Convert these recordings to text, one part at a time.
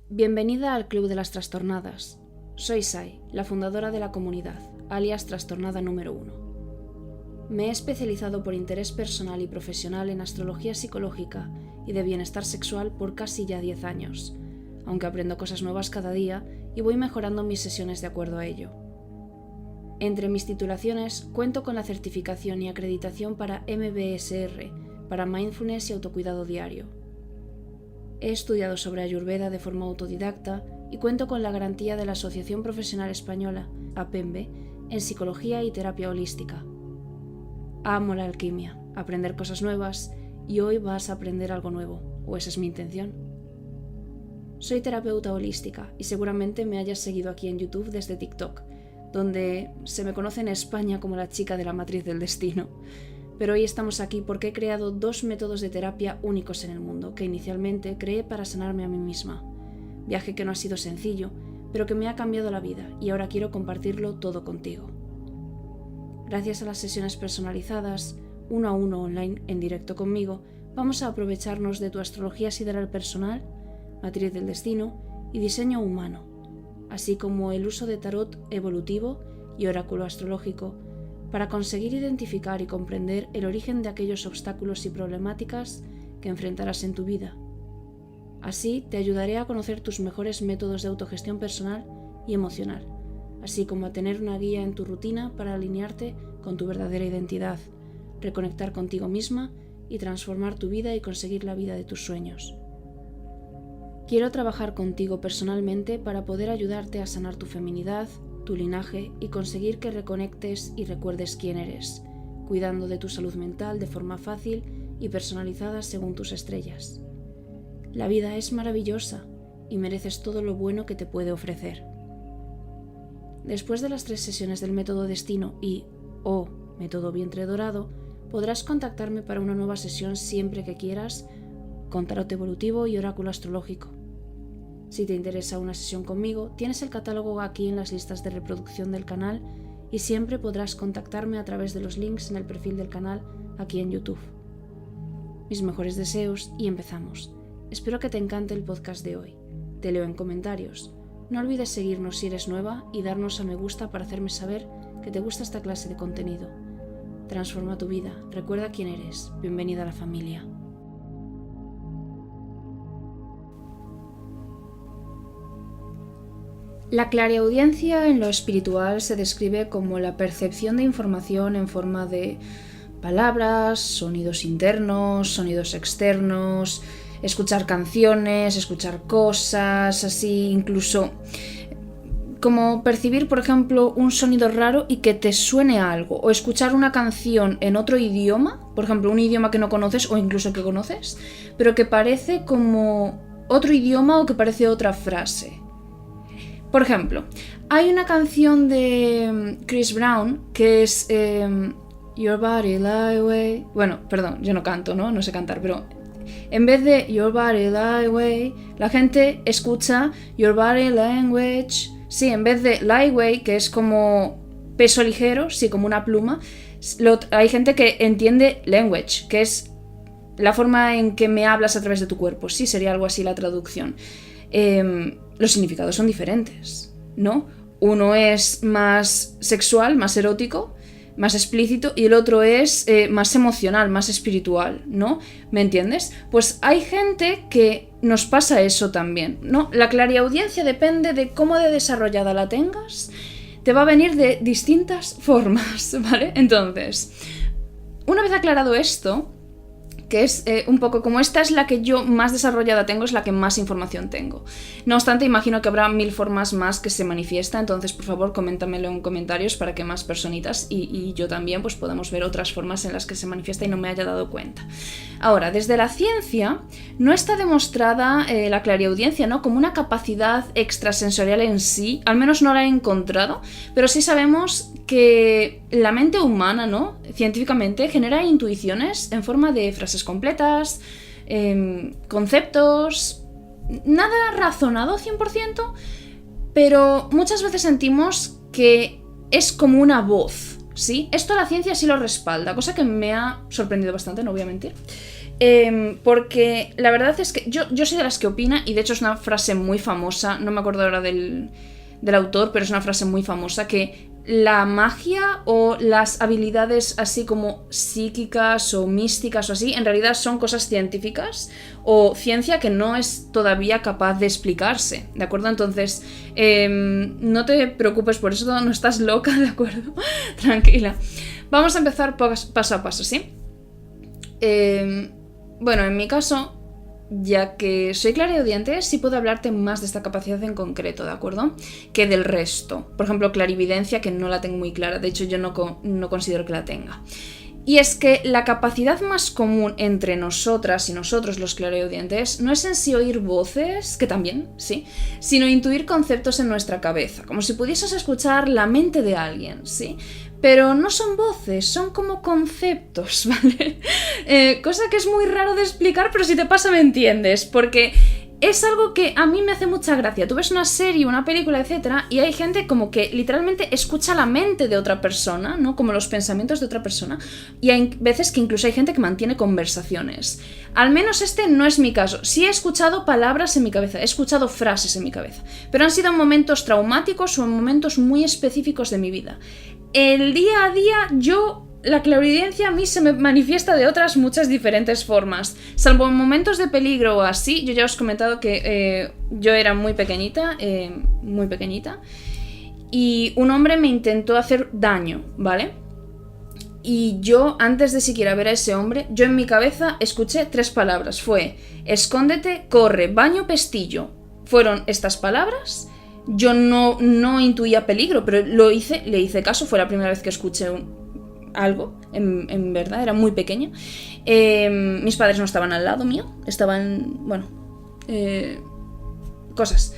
Bienvenida al Club de las Trastornadas. Soy Sai, la fundadora de la comunidad, alias Trastornada número 1. Me he especializado por interés personal y profesional en astrología psicológica y de bienestar sexual por casi ya 10 años, aunque aprendo cosas nuevas cada día y voy mejorando mis sesiones de acuerdo a ello. Entre mis titulaciones cuento con la certificación y acreditación para MBSR, para Mindfulness y Autocuidado Diario. He estudiado sobre Ayurveda de forma autodidacta y cuento con la garantía de la Asociación Profesional Española, APEMBE, en Psicología y Terapia Holística. Amo la alquimia, aprender cosas nuevas, y hoy vas a aprender algo nuevo, o esa es mi intención. Soy terapeuta holística y seguramente me hayas seguido aquí en YouTube desde TikTok, donde se me conoce en España como la chica de la matriz del destino. Pero hoy estamos aquí porque he creado 2 métodos de terapia únicos en el mundo, que inicialmente creé para sanarme a mí misma. Viaje que no ha sido sencillo, pero que me ha cambiado la vida y ahora quiero compartirlo todo contigo. Gracias a las sesiones personalizadas, 1 a 1 online en directo conmigo, vamos a aprovecharnos de tu astrología sideral personal, matriz del destino y diseño humano, así como el uso de tarot evolutivo y oráculo astrológico, para conseguir identificar y comprender el origen de aquellos obstáculos y problemáticas que enfrentarás en tu vida. Así te ayudaré a conocer tus mejores métodos de autogestión personal y emocional, así como a tener una guía en tu rutina para alinearte con tu verdadera identidad, reconectar contigo misma y transformar tu vida y conseguir la vida de tus sueños. Quiero trabajar contigo personalmente para poder ayudarte a sanar tu feminidad, tu linaje y conseguir que reconectes y recuerdes quién eres, cuidando de tu salud mental de forma fácil y personalizada según tus estrellas. La vida es maravillosa y mereces todo lo bueno que te puede ofrecer. Después de las 3 sesiones del método destino y o método vientre dorado, podrás contactarme para una nueva sesión siempre que quieras con tarot evolutivo y oráculo astrológico. Si te interesa una sesión conmigo, tienes el catálogo aquí en las listas de reproducción del canal y siempre podrás contactarme a través de los links en el perfil del canal aquí en YouTube. Mis mejores deseos y empezamos. Espero que te encante el podcast de hoy. Te leo en comentarios. No olvides seguirnos si eres nueva y darnos a me gusta para hacerme saber que te gusta esta clase de contenido. Transforma tu vida, recuerda quién eres. Bienvenida a la familia. La clariaudiencia en lo espiritual se describe como la percepción de información en forma de palabras, sonidos internos, sonidos externos, escuchar canciones, escuchar cosas, así incluso como percibir, por ejemplo, un sonido raro y que te suene a algo, o escuchar una canción en otro idioma, por ejemplo, un idioma que no conoces o incluso que conoces, pero que parece como otro idioma o que parece otra frase. Por ejemplo, hay una canción de Chris Brown que es Your Body Lie Away. Bueno, perdón, yo no canto, no sé cantar, pero en vez de Your Body Lie Away, la gente escucha Your Body Language. Sí, en vez de Lie Away, que es como peso ligero, sí, como una pluma, hay gente que entiende language, que es la forma en que me hablas a través de tu cuerpo. Sí, sería algo así la traducción. Los significados son diferentes, ¿no? Uno es más sexual, más erótico, más explícito, y el otro es más emocional, más espiritual, ¿no? ¿Me entiendes? Pues hay gente que nos pasa eso también, ¿no? La clariaudiencia depende de cómo de desarrollada la tengas, te va a venir de distintas formas, ¿vale? Entonces, una vez aclarado esto, que es un poco como esta es la que yo más desarrollada tengo, es la que más información tengo. No obstante, imagino que habrá 1000 formas más que se manifiesta, entonces por favor coméntamelo en comentarios para que más personitas y yo también pues podamos ver otras formas en las que se manifiesta y no me haya dado cuenta. Ahora, desde la ciencia no está demostrada la clariaudiencia, ¿no?, como una capacidad extrasensorial en sí, al menos no la he encontrado, pero sí sabemos que la mente humana, ¿no?, científicamente genera intuiciones en forma de frases completas, conceptos, nada razonado 100%, pero muchas veces sentimos que es como una voz, ¿sí? Esto la ciencia sí lo respalda, cosa que me ha sorprendido bastante, no voy a mentir. Porque la verdad es que yo soy de las que opina, y de hecho es una frase muy famosa, no me acuerdo ahora del autor, pero es una frase muy famosa, que la magia o las habilidades así como psíquicas o místicas o así, en realidad son cosas científicas o ciencia que no es todavía capaz de explicarse, ¿de acuerdo? Entonces, no te preocupes por eso, no estás loca, ¿de acuerdo? Tranquila. Vamos a empezar paso a paso, ¿sí? Bueno, en mi caso, ya que soy clariaudiente, sí puedo hablarte más de esta capacidad en concreto, ¿de acuerdo? Que del resto. Por ejemplo, clarividencia, que no la tengo muy clara, de hecho yo no considero que la tenga. Y es que la capacidad más común entre nosotras y nosotros los clariaudientes no es en sí oír voces, que también, sí, sino intuir conceptos en nuestra cabeza, como si pudieses escuchar la mente de alguien, ¿sí? Pero no son voces, son como conceptos, ¿vale? Cosa que es muy raro de explicar, pero si te pasa me entiendes, porque es algo que a mí me hace mucha gracia. Tú ves una serie, una película, etcétera, y hay gente como que literalmente escucha la mente de otra persona, ¿no? Como los pensamientos de otra persona, y hay veces que incluso hay gente que mantiene conversaciones. Al menos este no es mi caso. Sí he escuchado palabras en mi cabeza, he escuchado frases en mi cabeza, pero han sido en momentos traumáticos o en momentos muy específicos de mi vida. El día a día la clarividencia a mí se me manifiesta de otras muchas diferentes formas. Salvo en momentos de peligro o así, yo ya os he comentado que yo era muy pequeñita, y un hombre me intentó hacer daño, ¿vale? Y yo, antes de siquiera ver a ese hombre, yo en mi cabeza escuché 3 palabras. Fue: escóndete, corre, baño, pestillo. Fueron estas palabras. Yo no intuía peligro, pero le hice caso. Fue la primera vez que escuché algo, en verdad, era muy pequeña. Mis padres no estaban al lado mío, estaban, cosas.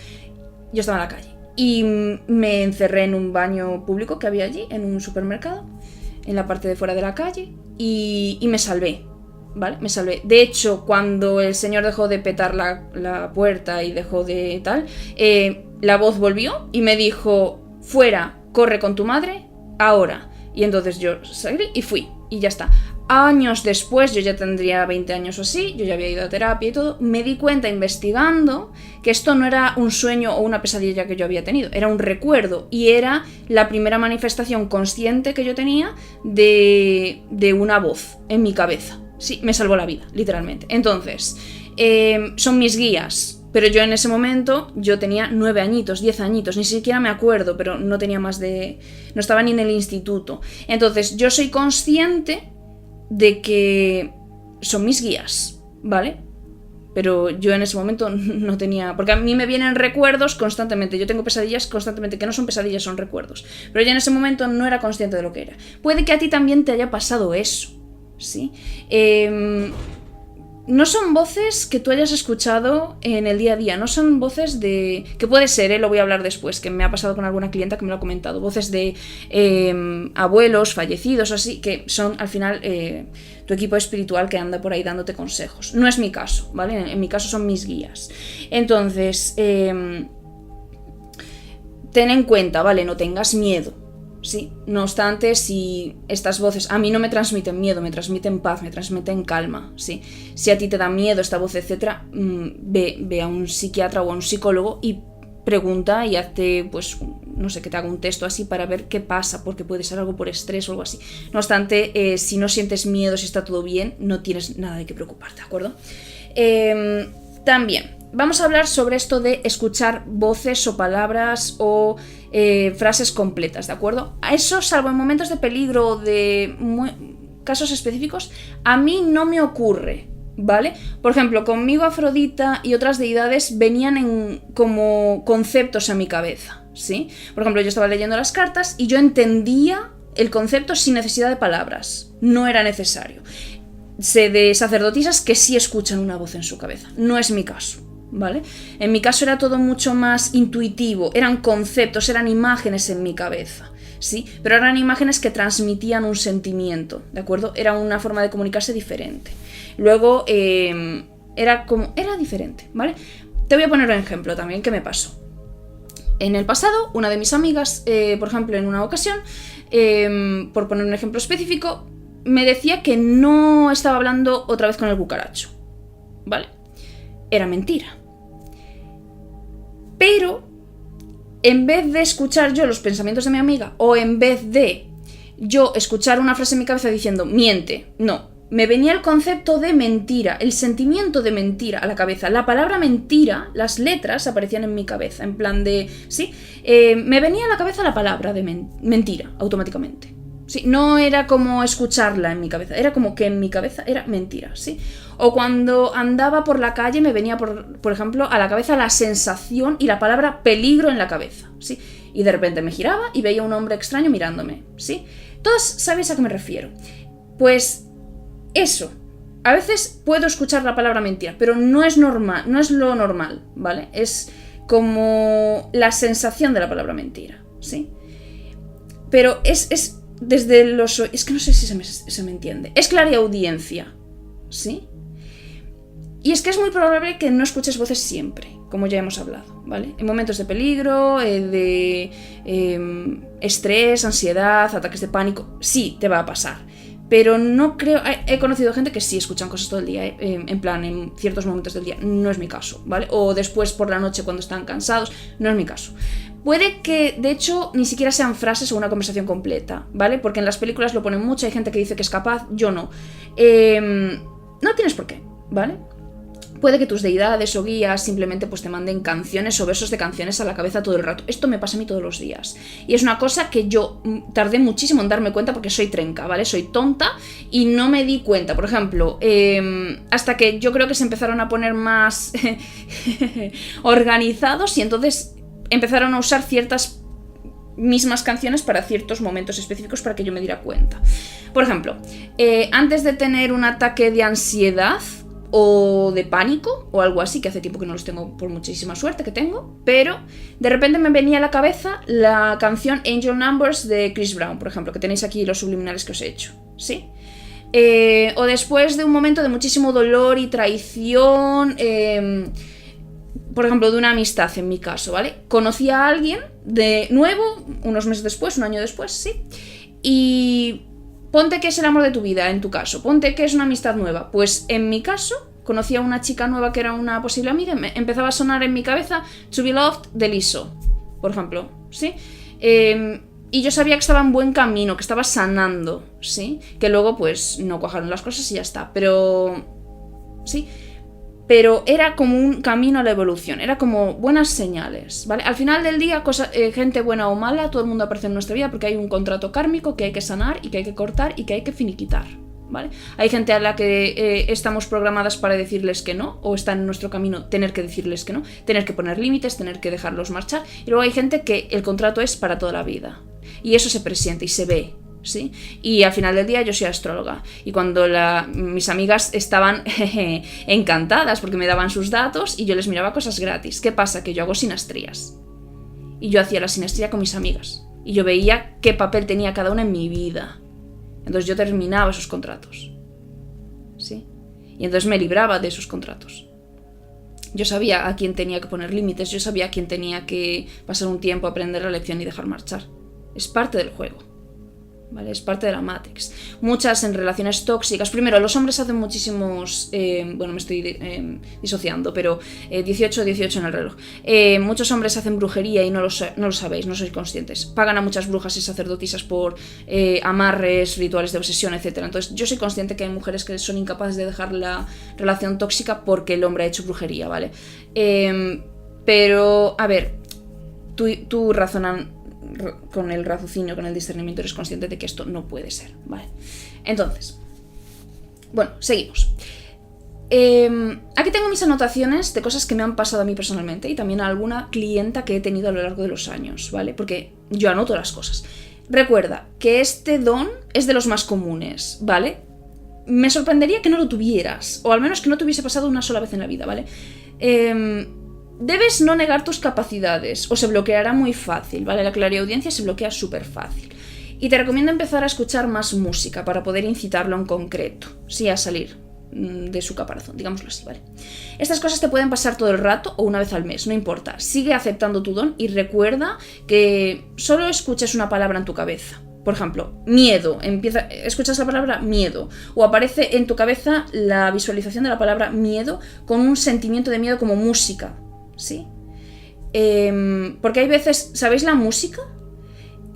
Yo estaba en la calle y me encerré en un baño público que había allí, en un supermercado, en la parte de fuera de la calle, y me salvé, ¿vale? Me salvé. De hecho, cuando el señor dejó de petar la puerta y dejó de tal, la voz volvió y me dijo: fuera, corre con tu madre, ahora. Y entonces yo salí y fui, y ya está. Años después, yo ya tendría 20 años o así, yo ya había ido a terapia y todo, me di cuenta investigando que esto no era un sueño o una pesadilla que yo había tenido, era un recuerdo, y era la primera manifestación consciente que yo tenía de una voz en mi cabeza. Sí, me salvó la vida, literalmente. Entonces, son mis guías. Pero yo en ese momento, yo tenía 9 añitos, 10 añitos, ni siquiera me acuerdo, pero no tenía más de... no estaba ni en el instituto. Entonces, yo soy consciente de que son mis guías, ¿vale? Pero yo en ese momento no tenía... porque a mí me vienen recuerdos constantemente, yo tengo pesadillas constantemente, que no son pesadillas, son recuerdos. Pero yo en ese momento no era consciente de lo que era. Puede que a ti también te haya pasado eso, ¿sí? No son voces que tú hayas escuchado en el día a día, no son voces de... que puede ser, lo voy a hablar después, que me ha pasado con alguna clienta que me lo ha comentado, voces de abuelos fallecidos, así, que son al final tu equipo espiritual que anda por ahí dándote consejos. No es mi caso, ¿vale? En mi caso son mis guías. Entonces, ten en cuenta, ¿vale? No tengas miedo. Sí, no obstante, si estas voces a mí no me transmiten miedo, me transmiten paz, me transmiten calma, sí. Si a ti te da miedo esta voz, etcétera, ve a un psiquiatra o a un psicólogo y pregunta y hazte, pues, no sé, que te haga un texto así para ver qué pasa, porque puede ser algo por estrés o algo así. No obstante, si no sientes miedo, si está todo bien, no tienes nada de qué preocuparte, ¿de acuerdo? También vamos a hablar sobre esto de escuchar voces o palabras o frases completas, ¿de acuerdo? A eso, salvo en momentos de peligro o de casos específicos, a mí no me ocurre, ¿vale? Por ejemplo, conmigo Afrodita y otras deidades venían como conceptos a mi cabeza, ¿sí? Por ejemplo, yo estaba leyendo las cartas y yo entendía el concepto sin necesidad de palabras, no era necesario. Sé de sacerdotisas que sí escuchan una voz en su cabeza, no es mi caso, ¿vale? En mi caso era todo mucho más intuitivo, eran conceptos, eran imágenes en mi cabeza, ¿sí? Pero eran imágenes que transmitían un sentimiento, ¿de acuerdo? Era una forma de comunicarse diferente. Luego, era diferente, ¿vale? Te voy a poner un ejemplo también que me pasó. En el pasado, una de mis amigas, por ejemplo, en una ocasión, por poner un ejemplo específico, me decía que no estaba hablando otra vez con el cucaracho, ¿vale? Era mentira. Pero, en vez de escuchar yo los pensamientos de mi amiga, o en vez de yo escuchar una frase en mi cabeza diciendo, miente, no, me venía el concepto de mentira, el sentimiento de mentira a la cabeza. La palabra mentira, las letras aparecían en mi cabeza, en plan de, ¿sí? Me venía a la cabeza la palabra de mentira, automáticamente. Sí, no era como escucharla en mi cabeza, era como que en mi cabeza era mentira, ¿sí? O cuando andaba por la calle me venía, por ejemplo, a la cabeza la sensación y la palabra peligro en la cabeza, ¿sí? Y de repente me giraba y veía a un hombre extraño mirándome, ¿sí? Todos sabéis a qué me refiero. Pues eso, a veces puedo escuchar la palabra mentira, pero no es normal, no es lo normal, ¿vale? Es como la sensación de la palabra mentira, ¿sí? Pero es desde los... Es que no sé si se me entiende. Es clariaudiencia, ¿sí? Y es que es muy probable que no escuches voces siempre, como ya hemos hablado, ¿vale? En momentos de peligro, de estrés, ansiedad, ataques de pánico, sí, te va a pasar. Pero no creo... He conocido gente que sí escuchan cosas todo el día, en plan, en ciertos momentos del día. No es mi caso, ¿vale? O después por la noche cuando están cansados. No es mi caso. Puede que, de hecho, ni siquiera sean frases o una conversación completa, ¿vale? Porque en las películas lo ponen mucho, hay gente que dice que es capaz, yo no. No tienes por qué, ¿vale? Puede que tus deidades o guías simplemente pues te manden canciones o versos de canciones a la cabeza todo el rato. Esto me pasa a mí todos los días. Y es una cosa que yo tardé muchísimo en darme cuenta porque soy trenca, ¿vale? Soy tonta y no me di cuenta. Por ejemplo, hasta que yo creo que se empezaron a poner más organizados y entonces empezaron a usar ciertas mismas canciones para ciertos momentos específicos para que yo me diera cuenta. Por ejemplo, antes de tener un ataque de ansiedad o de pánico o algo así, que hace tiempo que no los tengo por muchísima suerte que tengo, pero de repente me venía a la cabeza la canción Angel Numbers de Chris Brown, por ejemplo, que tenéis aquí los subliminales que os he hecho, ¿sí? O después de un momento de muchísimo dolor y traición, por ejemplo, de una amistad en mi caso, ¿vale? Conocí a alguien de nuevo, unos meses después, un año después, sí, y ponte que es el amor de tu vida, en tu caso. Ponte que es una amistad nueva. Pues en mi caso, conocí a una chica nueva que era una posible amiga y me empezaba a sonar en mi cabeza To Be Loved de Lizzo, por ejemplo, ¿sí? Y yo sabía que estaba en buen camino, que estaba sanando, ¿sí? Que luego, pues, no cuajaron las cosas y ya está. Pero... ¿sí? Pero era como un camino a la evolución, era como buenas señales, ¿vale? Al final del día, gente buena o mala, todo el mundo aparece en nuestra vida porque hay un contrato kármico que hay que sanar y que hay que cortar y que hay que finiquitar, ¿vale? Hay gente a la que estamos programadas para decirles que no, o está en nuestro camino tener que decirles que no, tener que poner límites, tener que dejarlos marchar, y luego hay gente que el contrato es para toda la vida, y eso se presiente y se ve, ¿sí? Y al final del día yo soy astróloga y cuando mis amigas estaban encantadas porque me daban sus datos y yo les miraba cosas gratis. ¿Qué pasa? Que yo hago sinastrías y yo hacía la sinastría con mis amigas y yo veía qué papel tenía cada una en mi vida. Entonces yo terminaba esos contratos, ¿sí? Y entonces me libraba de esos contratos. Yo sabía a quién tenía que poner límites, yo sabía a quién tenía que pasar un tiempo, aprender la lección y dejar marchar. Es parte del juego, ¿vale? Es parte de la Matrix. Muchas en relaciones tóxicas. Primero, los hombres hacen muchísimos... bueno, me estoy disociando, pero 18 en el reloj. Muchos hombres hacen brujería y no lo sabéis, no sois conscientes. Pagan a muchas brujas y sacerdotisas por amarres, rituales de obsesión, etc. Entonces, yo soy consciente que hay mujeres que son incapaces de dejar la relación tóxica porque el hombre ha hecho brujería, ¿vale? Pero, a ver, tú razonan con el raciocinio, con el discernimiento, eres consciente de que esto no puede ser, ¿vale? Entonces, bueno, seguimos. Aquí tengo mis anotaciones de cosas que me han pasado a mí personalmente y también a alguna clienta que he tenido a lo largo de los años, ¿vale? Porque yo anoto las cosas. Recuerda que este don es de los más comunes, ¿vale? Me sorprendería que no lo tuvieras, o al menos que no te hubiese pasado una sola vez en la vida, ¿vale? Debes no negar tus capacidades o se bloqueará muy fácil, ¿vale? La clariaudiencia se bloquea súper fácil. Y te recomiendo empezar a escuchar más música para poder incitarlo en concreto, sí, a salir de su caparazón, digámoslo así, ¿vale? Estas cosas te pueden pasar todo el rato o una vez al mes, no importa. Sigue aceptando tu don y recuerda que solo escuches una palabra en tu cabeza. por ejemplo, miedo, escuchas la palabra miedo, o aparece en tu cabeza la visualización de la palabra miedo con un sentimiento de miedo como música, ¿sí? Porque hay veces, ¿sabéis la música?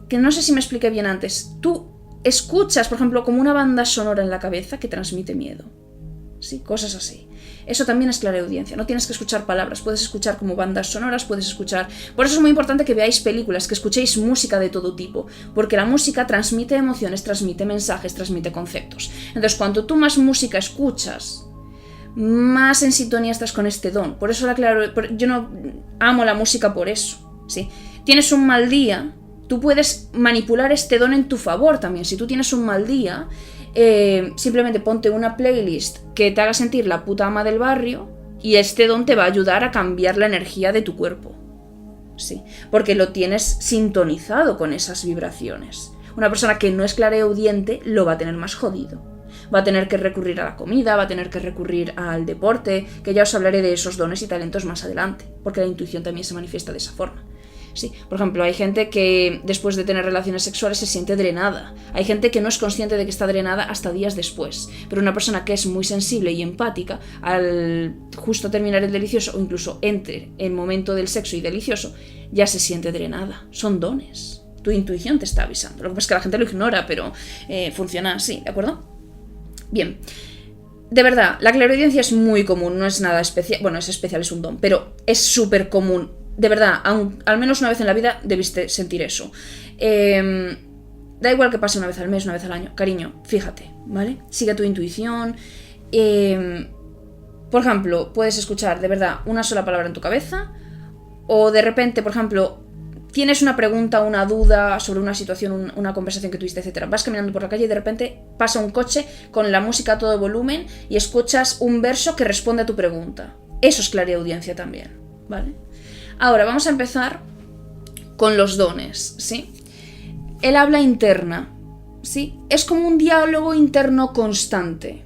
Que no sé si me expliqué bien antes. Tú escuchas, por ejemplo, como una banda sonora en la cabeza que transmite miedo, ¿sí? Cosas así. Eso también es clareaudiencia, no tienes que escuchar palabras, puedes escuchar como bandas sonoras, puedes escuchar... Por eso es muy importante que veáis películas, que escuchéis música de todo tipo, porque la música transmite emociones, transmite mensajes, transmite conceptos. Entonces, cuanto tú más música escuchas, más en sintonía estás con este don. Por eso yo no amo la música por eso, ¿sí? Tienes un mal día, tú puedes manipular este don en tu favor también. Si tú tienes un mal día... simplemente ponte una playlist que te haga sentir la puta ama del barrio y este don te va a ayudar a cambiar la energía de tu cuerpo, sí, porque lo tienes sintonizado con esas vibraciones. Una persona que no es clareaudiente lo va a tener más jodido, va a tener que recurrir a la comida, va a tener que recurrir al deporte, que ya os hablaré de esos dones y talentos más adelante, porque la intuición también se manifiesta de esa forma. Sí, por ejemplo, hay gente que después de tener relaciones sexuales se siente drenada. Hay gente que no es consciente de que está drenada hasta días después. Pero una persona que es muy sensible y empática, al justo terminar el delicioso o incluso entre el momento del sexo y delicioso, ya se siente drenada. Son dones. Tu intuición te está avisando. Lo que pasa es que la gente lo ignora, pero funciona así, ¿de acuerdo? Bien. De verdad, la clariaudiencia es muy común, no es nada especial. Bueno, es especial, es un don, pero es súper común. De verdad, al menos una vez en la vida debiste sentir eso. Da igual que pase una vez al mes, una vez al año. Cariño, fíjate, ¿vale? Sigue tu intuición. Por ejemplo, puedes escuchar de verdad una sola palabra en tu cabeza. O de repente, por ejemplo, tienes una pregunta, una duda sobre una situación, una conversación que tuviste, etc. Vas caminando por la calle y de repente pasa un coche con la música a todo volumen y escuchas un verso que responde a tu pregunta. Eso es clariaudiencia también, ¿vale? Ahora vamos a empezar con los dones, ¿sí? El habla interna, ¿sí? Es como un diálogo interno constante.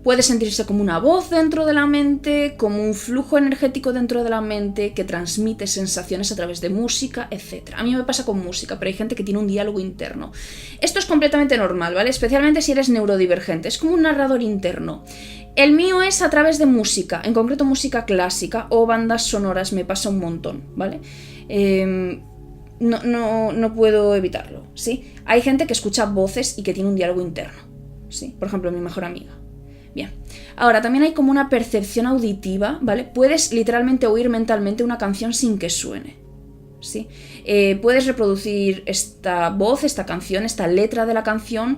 Puede sentirse como una voz dentro de la mente, como un flujo energético dentro de la mente que transmite sensaciones a través de música, etc. A mí me pasa con música, pero hay gente que tiene un diálogo interno. Esto es completamente normal, ¿vale? Especialmente si eres neurodivergente. Es como un narrador interno. El mío es a través de música, en concreto música clásica o bandas sonoras, me pasa un montón, ¿vale? No puedo evitarlo, ¿sí? Hay gente que escucha voces y que tiene un diálogo interno, ¿sí? Por ejemplo, mi mejor amiga. Bien, ahora también hay como una percepción auditiva, ¿vale? Puedes literalmente oír mentalmente una canción sin que suene, ¿sí? Puedes reproducir esta voz, esta canción, esta letra de la canción,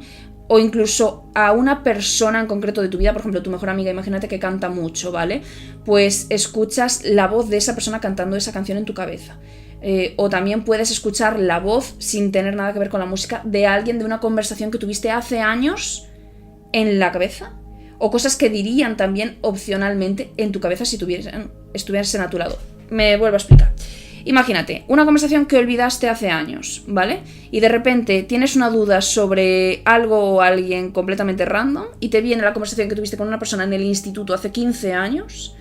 o incluso a una persona en concreto de tu vida, por ejemplo, tu mejor amiga, imagínate que canta mucho, ¿vale? Pues escuchas la voz de esa persona cantando esa canción en tu cabeza. O también puedes escuchar la voz, sin tener nada que ver con la música, de alguien de una conversación que tuviste hace años en la cabeza. O cosas que dirían también opcionalmente en tu cabeza si estuviesen a tu lado. Me vuelvo a explicar. Imagínate, una conversación que olvidaste hace años, ¿vale? Y de repente tienes una duda sobre algo o alguien completamente random y te viene la conversación que tuviste con una persona en el instituto hace 15 años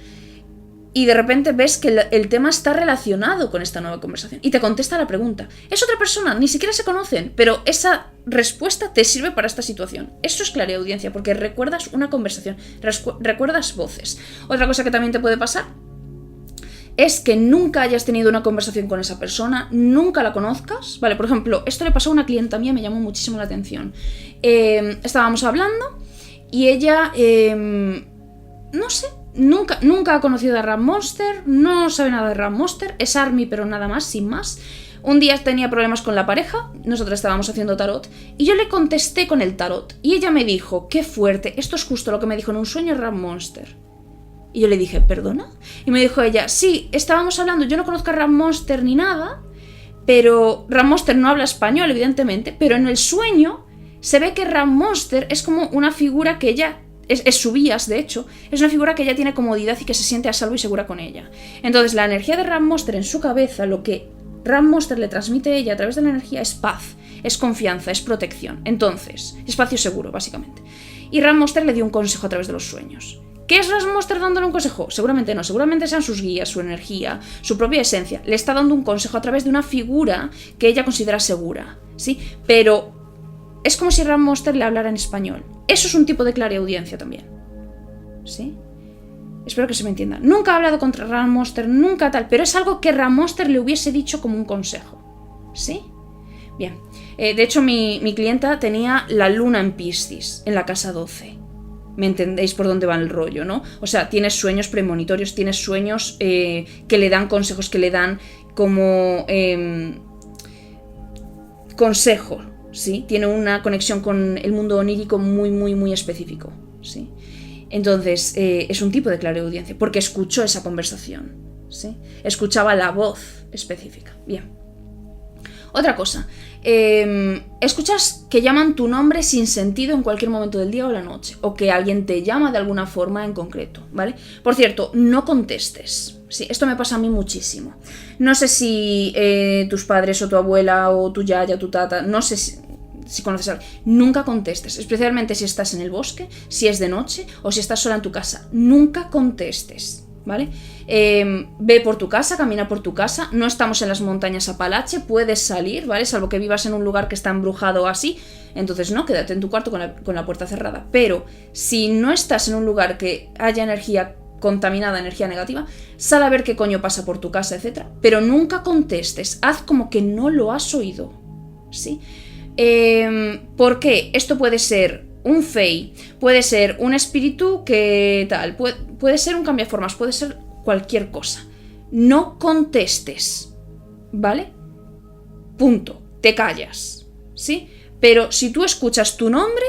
y de repente ves que el tema está relacionado con esta nueva conversación y te contesta la pregunta. Es otra persona, ni siquiera se conocen, pero esa respuesta te sirve para esta situación. Eso es clariaudiencia, porque recuerdas una conversación, recuerdas voces. Otra cosa que también te puede pasar es que nunca hayas tenido una conversación con esa persona, nunca la conozcas, ¿vale? Por ejemplo, esto le pasó a una clienta mía, me llamó muchísimo la atención. Estábamos hablando y ella, no sé, nunca ha conocido a Ram Monster, no sabe nada de Ram Monster, es ARMY pero nada más, sin más. Un día tenía problemas con la pareja, nosotros estábamos haciendo tarot, y yo le contesté con el tarot, y ella me dijo, qué fuerte, esto es justo lo que me dijo en un sueño Ram Monster. Y yo le dije, ¿perdona? Y me dijo ella, sí, estábamos hablando, yo no conozco a Ram Monster ni nada, pero Ram Monster no habla español, evidentemente, pero en el sueño se ve que Ram Monster es como una figura que ella, es su bias, de hecho, es una figura que ella tiene comodidad y que se siente a salvo y segura con ella. Entonces la energía de Ram Monster en su cabeza, lo que Ram Monster le transmite a ella a través de la energía es paz, es confianza, es protección. Entonces, espacio seguro, básicamente. Y Ram Monster le dio un consejo a través de los sueños. ¿Qué es Ram Monster dándole un consejo? Seguramente no, seguramente sean sus guías, su energía, su propia esencia. Le está dando un consejo a través de una figura que ella considera segura, ¿sí? Pero Es como si Ram Monster le hablara en español. Eso es un tipo de clariaudiencia también. ¿Sí? Espero que se me entienda. Nunca he hablado contra Ram Monster, nunca tal, pero es algo que Ram Monster le hubiese dicho como un consejo. ¿Sí? Bien. De hecho, mi clienta tenía la luna en Piscis, en la casa 12. ¿Me entendéis por dónde va el rollo, no? O sea, tienes sueños premonitorios, tienes sueños que le dan consejos, que le dan como consejo, ¿sí? Tiene una conexión con el mundo onírico muy, muy, muy específico, ¿sí? Entonces, es un tipo de clariaudiencia, porque escuchó esa conversación, ¿sí? Escuchaba la voz específica. Bien. Otra cosa, escuchas que llaman tu nombre sin sentido en cualquier momento del día o la noche, o que alguien te llama de alguna forma en concreto, ¿vale? Por cierto, no contestes. Sí, esto me pasa a mí muchísimo. No sé si tus padres o tu abuela o tu yaya o tu tata, no sé si conoces a alguien. Nunca contestes, especialmente si estás en el bosque, si es de noche o si estás sola en tu casa. Nunca contestes, ¿vale? Ve por tu casa, camina por tu casa. No estamos en las montañas Apalache, puedes salir, ¿vale? Salvo que vivas en un lugar que está embrujado o así. Entonces no, quédate en tu cuarto con la puerta cerrada. Pero si no estás en un lugar que haya energía contaminada, energía negativa, sal a ver qué coño pasa por tu casa, etc. Pero nunca contestes, haz como que no lo has oído, ¿sí? ¿Por qué? Esto puede ser un fey, puede ser un espíritu que tal, puede ser un cambiaformas, puede ser cualquier cosa. No contestes, ¿vale? Punto, te callas, ¿sí? Pero si tú escuchas tu nombre,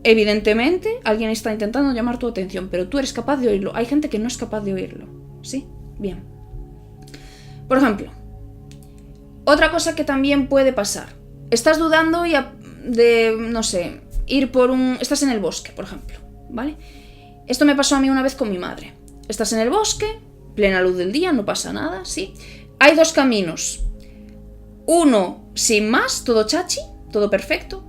evidentemente alguien está intentando llamar tu atención, pero tú eres capaz de oírlo. Hay gente que no es capaz de oírlo, ¿sí? Bien. Por ejemplo, otra cosa que también puede pasar. Estás dudando de, no sé, ir por un... Estás en el bosque, por ejemplo, ¿vale? Esto me pasó a mí una vez con mi madre. Estás en el bosque, plena luz del día, no pasa nada, ¿sí? Hay dos caminos. Uno, sin más, todo chachi, todo perfecto.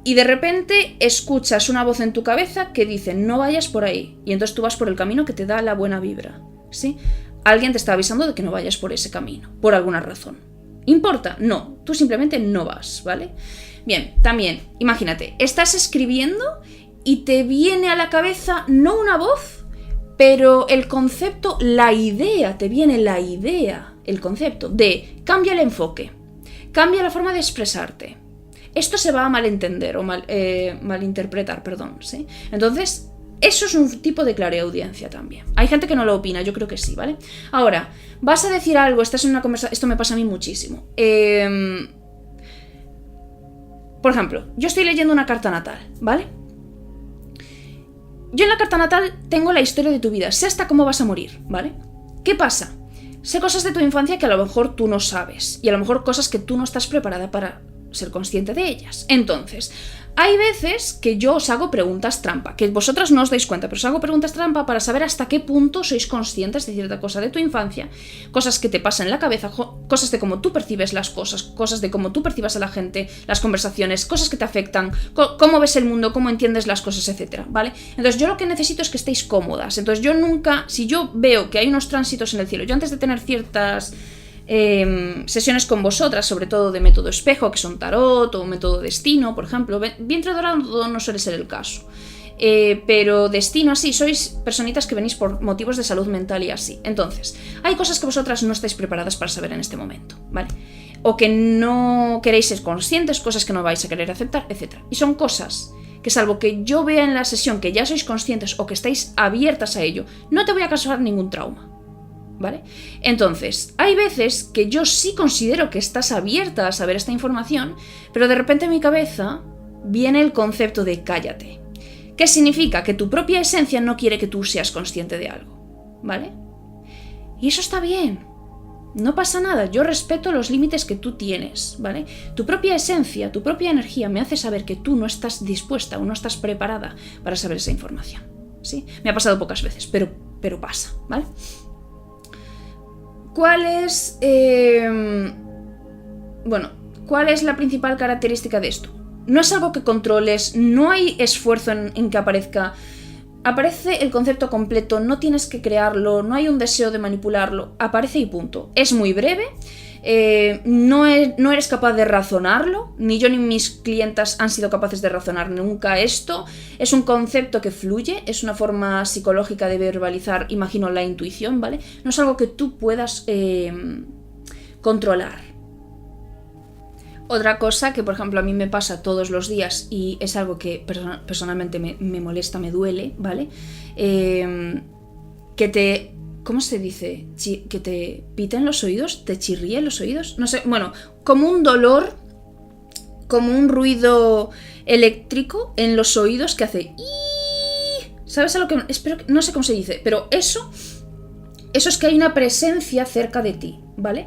Y de repente escuchas una voz en tu cabeza que dice, no vayas por ahí. Y entonces tú vas por el camino que te da la buena vibra, ¿sí? Alguien te está avisando de que no vayas por ese camino, por alguna razón. ¿Importa? No, tú simplemente no vas, ¿vale? Bien, también, imagínate, estás escribiendo y te viene a la cabeza no una voz, pero el concepto, la idea, te viene la idea, el concepto de cambia el enfoque, cambia la forma de expresarte. Esto se va a malentender o malinterpretar, perdón, ¿sí? Entonces, eso es un tipo de clariaudiencia también. Hay gente que no lo opina, yo creo que sí, ¿vale? Ahora, vas a decir algo, estás en una conversación... Esto me pasa a mí muchísimo. Por ejemplo, yo estoy leyendo una carta natal, ¿vale? Yo en la carta natal tengo la historia de tu vida, sé hasta cómo vas a morir, ¿vale? ¿Qué pasa? Sé cosas de tu infancia que a lo mejor tú no sabes, y a lo mejor cosas que tú no estás preparada para ser consciente de ellas. Entonces, hay veces que yo os hago preguntas trampa, que vosotras no os dais cuenta, pero os hago preguntas trampa para saber hasta qué punto sois conscientes de cierta cosa de tu infancia, cosas que te pasan en la cabeza, cosas de cómo tú percibes las cosas de cómo tú percibas a la gente, las conversaciones, cosas que te afectan, cómo ves el mundo, cómo entiendes las cosas, etcétera, ¿vale? Entonces yo lo que necesito es que estéis cómodas. Entonces yo nunca, si yo veo que hay unos tránsitos en el cielo, yo antes de tener ciertas sesiones con vosotras, sobre todo de método espejo, que son tarot o método destino, por ejemplo, vientre dorado no suele ser el caso, pero destino así, sois personitas que venís por motivos de salud mental y así. Entonces, hay cosas que vosotras no estáis preparadas para saber en este momento, ¿vale? O que no queréis ser conscientes, cosas que no vais a querer aceptar, etc. Y son cosas que, salvo que yo vea en la sesión que ya sois conscientes o que estáis abiertas a ello, no te voy a causar ningún trauma, ¿vale? Entonces, hay veces que yo sí considero que estás abierta a saber esta información, pero de repente en mi cabeza viene el concepto de cállate. ¿Qué significa? Que tu propia esencia no quiere que tú seas consciente de algo, ¿vale? Y eso está bien. No pasa nada, yo respeto los límites que tú tienes, ¿vale? Tu propia esencia, tu propia energía me hace saber que tú no estás dispuesta o no estás preparada para saber esa información, ¿sí? Me ha pasado pocas veces, pero pasa, ¿vale? ¿Cuál es la principal característica de esto? No es algo que controles, no hay esfuerzo en que aparezca. Aparece el concepto completo, no tienes que crearlo, no hay un deseo de manipularlo, aparece y punto. Es muy breve, no eres capaz de razonarlo, ni yo ni mis clientas han sido capaces de razonar nunca esto. Es un concepto que fluye, es una forma psicológica de verbalizar, imagino, la intuición, ¿vale? No es algo que tú puedas controlar. Otra cosa que, por ejemplo, a mí me pasa todos los días y es algo que personalmente me molesta, me duele, ¿vale? Que te... ¿Cómo se dice? ¿Que te piten los oídos? ¿Te chirríen los oídos? No sé, bueno, como un dolor, como un ruido eléctrico en los oídos que hace... ¿Sabes a lo que...? Espero que... No sé cómo se dice, pero eso es que hay una presencia cerca de ti, ¿vale?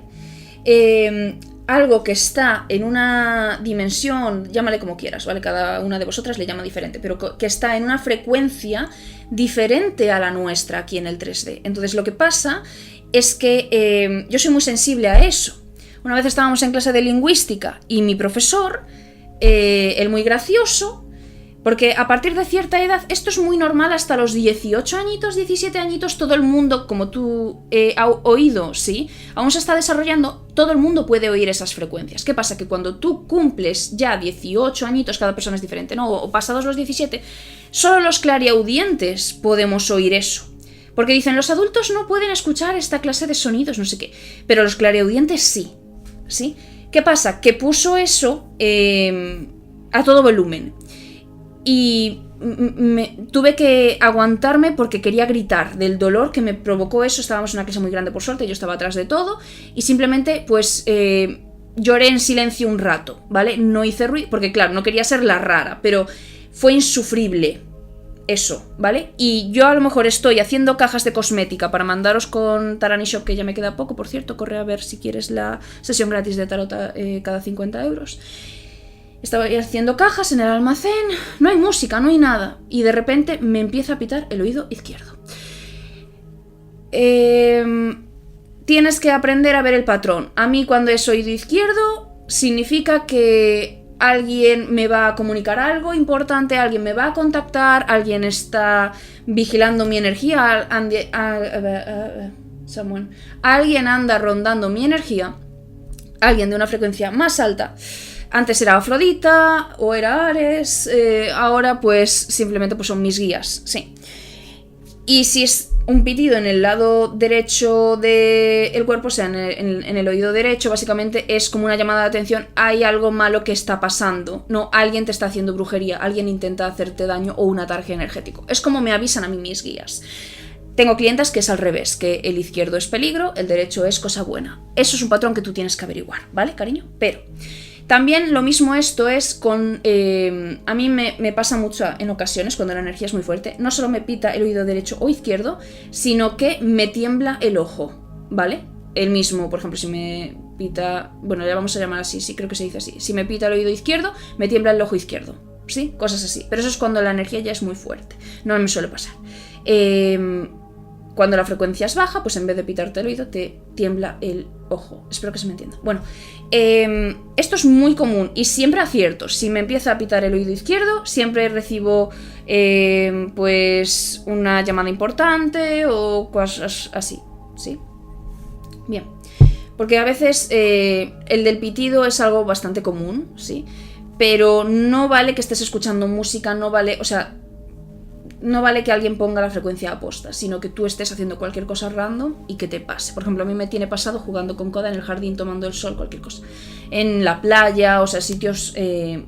Algo que está en una dimensión, llámale como quieras, ¿vale? Cada una de vosotras le llama diferente, pero que está en una frecuencia diferente a la nuestra aquí en el 3D. Entonces lo que pasa es que yo soy muy sensible a eso. Una vez estábamos en clase de lingüística y mi profesor, el muy gracioso, porque a partir de cierta edad, esto es muy normal hasta los 18 añitos, 17 añitos, todo el mundo, como tú ha oído, ¿sí? Aún se está desarrollando, todo el mundo puede oír esas frecuencias. ¿Qué pasa? Que cuando tú cumples ya 18 añitos, cada persona es diferente, ¿no? O pasados los 17, solo los clariaudientes podemos oír eso. Porque dicen, los adultos no pueden escuchar esta clase de sonidos, no sé qué, pero los clariaudientes sí, ¿sí? ¿Qué pasa? Que puso eso a todo volumen. Y tuve que aguantarme porque quería gritar del dolor que me provocó eso. Estábamos en una clase muy grande, por suerte, yo estaba atrás de todo y simplemente pues lloré en silencio un rato, ¿vale? No hice ruido, porque claro, no quería ser la rara, pero fue insufrible eso, ¿vale? Y yo a lo mejor estoy haciendo cajas de cosmética para mandaros con Tarani Shop, que ya me queda poco, por cierto, corre a ver si quieres la sesión gratis de tarot cada 50 euros. Estaba haciendo cajas en el almacén, no hay música, no hay nada. Y de repente me empieza a pitar el oído izquierdo. Tienes que aprender a ver el patrón. A mí cuando es oído izquierdo significa que alguien me va a comunicar algo importante, alguien me va a contactar, alguien está vigilando mi energía, alguien anda rondando mi energía, alguien de una frecuencia más alta. Antes era Afrodita o era Ares, ahora pues simplemente pues son mis guías, sí. Y si es un pitido en el lado derecho del cuerpo, o sea, en el oído derecho, básicamente es como una llamada de atención, hay algo malo que está pasando, no, alguien te está haciendo brujería, alguien intenta hacerte daño o un ataque energético. Es como me avisan a mí mis guías. Tengo clientas que es al revés, que el izquierdo es peligro, el derecho es cosa buena. Eso es un patrón que tú tienes que averiguar, ¿vale, cariño? Pero... también lo mismo esto es con... a mí me pasa mucho en ocasiones cuando la energía es muy fuerte. No solo me pita el oído derecho o izquierdo, sino que me tiembla el ojo, ¿vale? El mismo, por ejemplo, si me pita... bueno, le vamos a llamar así, sí, creo que se dice así. Si me pita el oído izquierdo, me tiembla el ojo izquierdo, ¿sí? Cosas así. Pero eso es cuando la energía ya es muy fuerte. No me suele pasar. Cuando la frecuencia es baja, pues en vez de pitarte el oído, te tiembla el ojo. Espero que se me entienda. Bueno, esto es muy común y siempre acierto. Si me empieza a pitar el oído izquierdo, siempre recibo pues una llamada importante o cosas así, ¿sí? Bien. Porque a veces el del pitido es algo bastante común, ¿sí? Pero no vale que estés escuchando música, no vale... o sea... no vale que alguien ponga la frecuencia aposta, sino que tú estés haciendo cualquier cosa random y que te pase. Por ejemplo, a mí me tiene pasado jugando con Koda en el jardín, tomando el sol, cualquier cosa. En la playa, o sea, sitios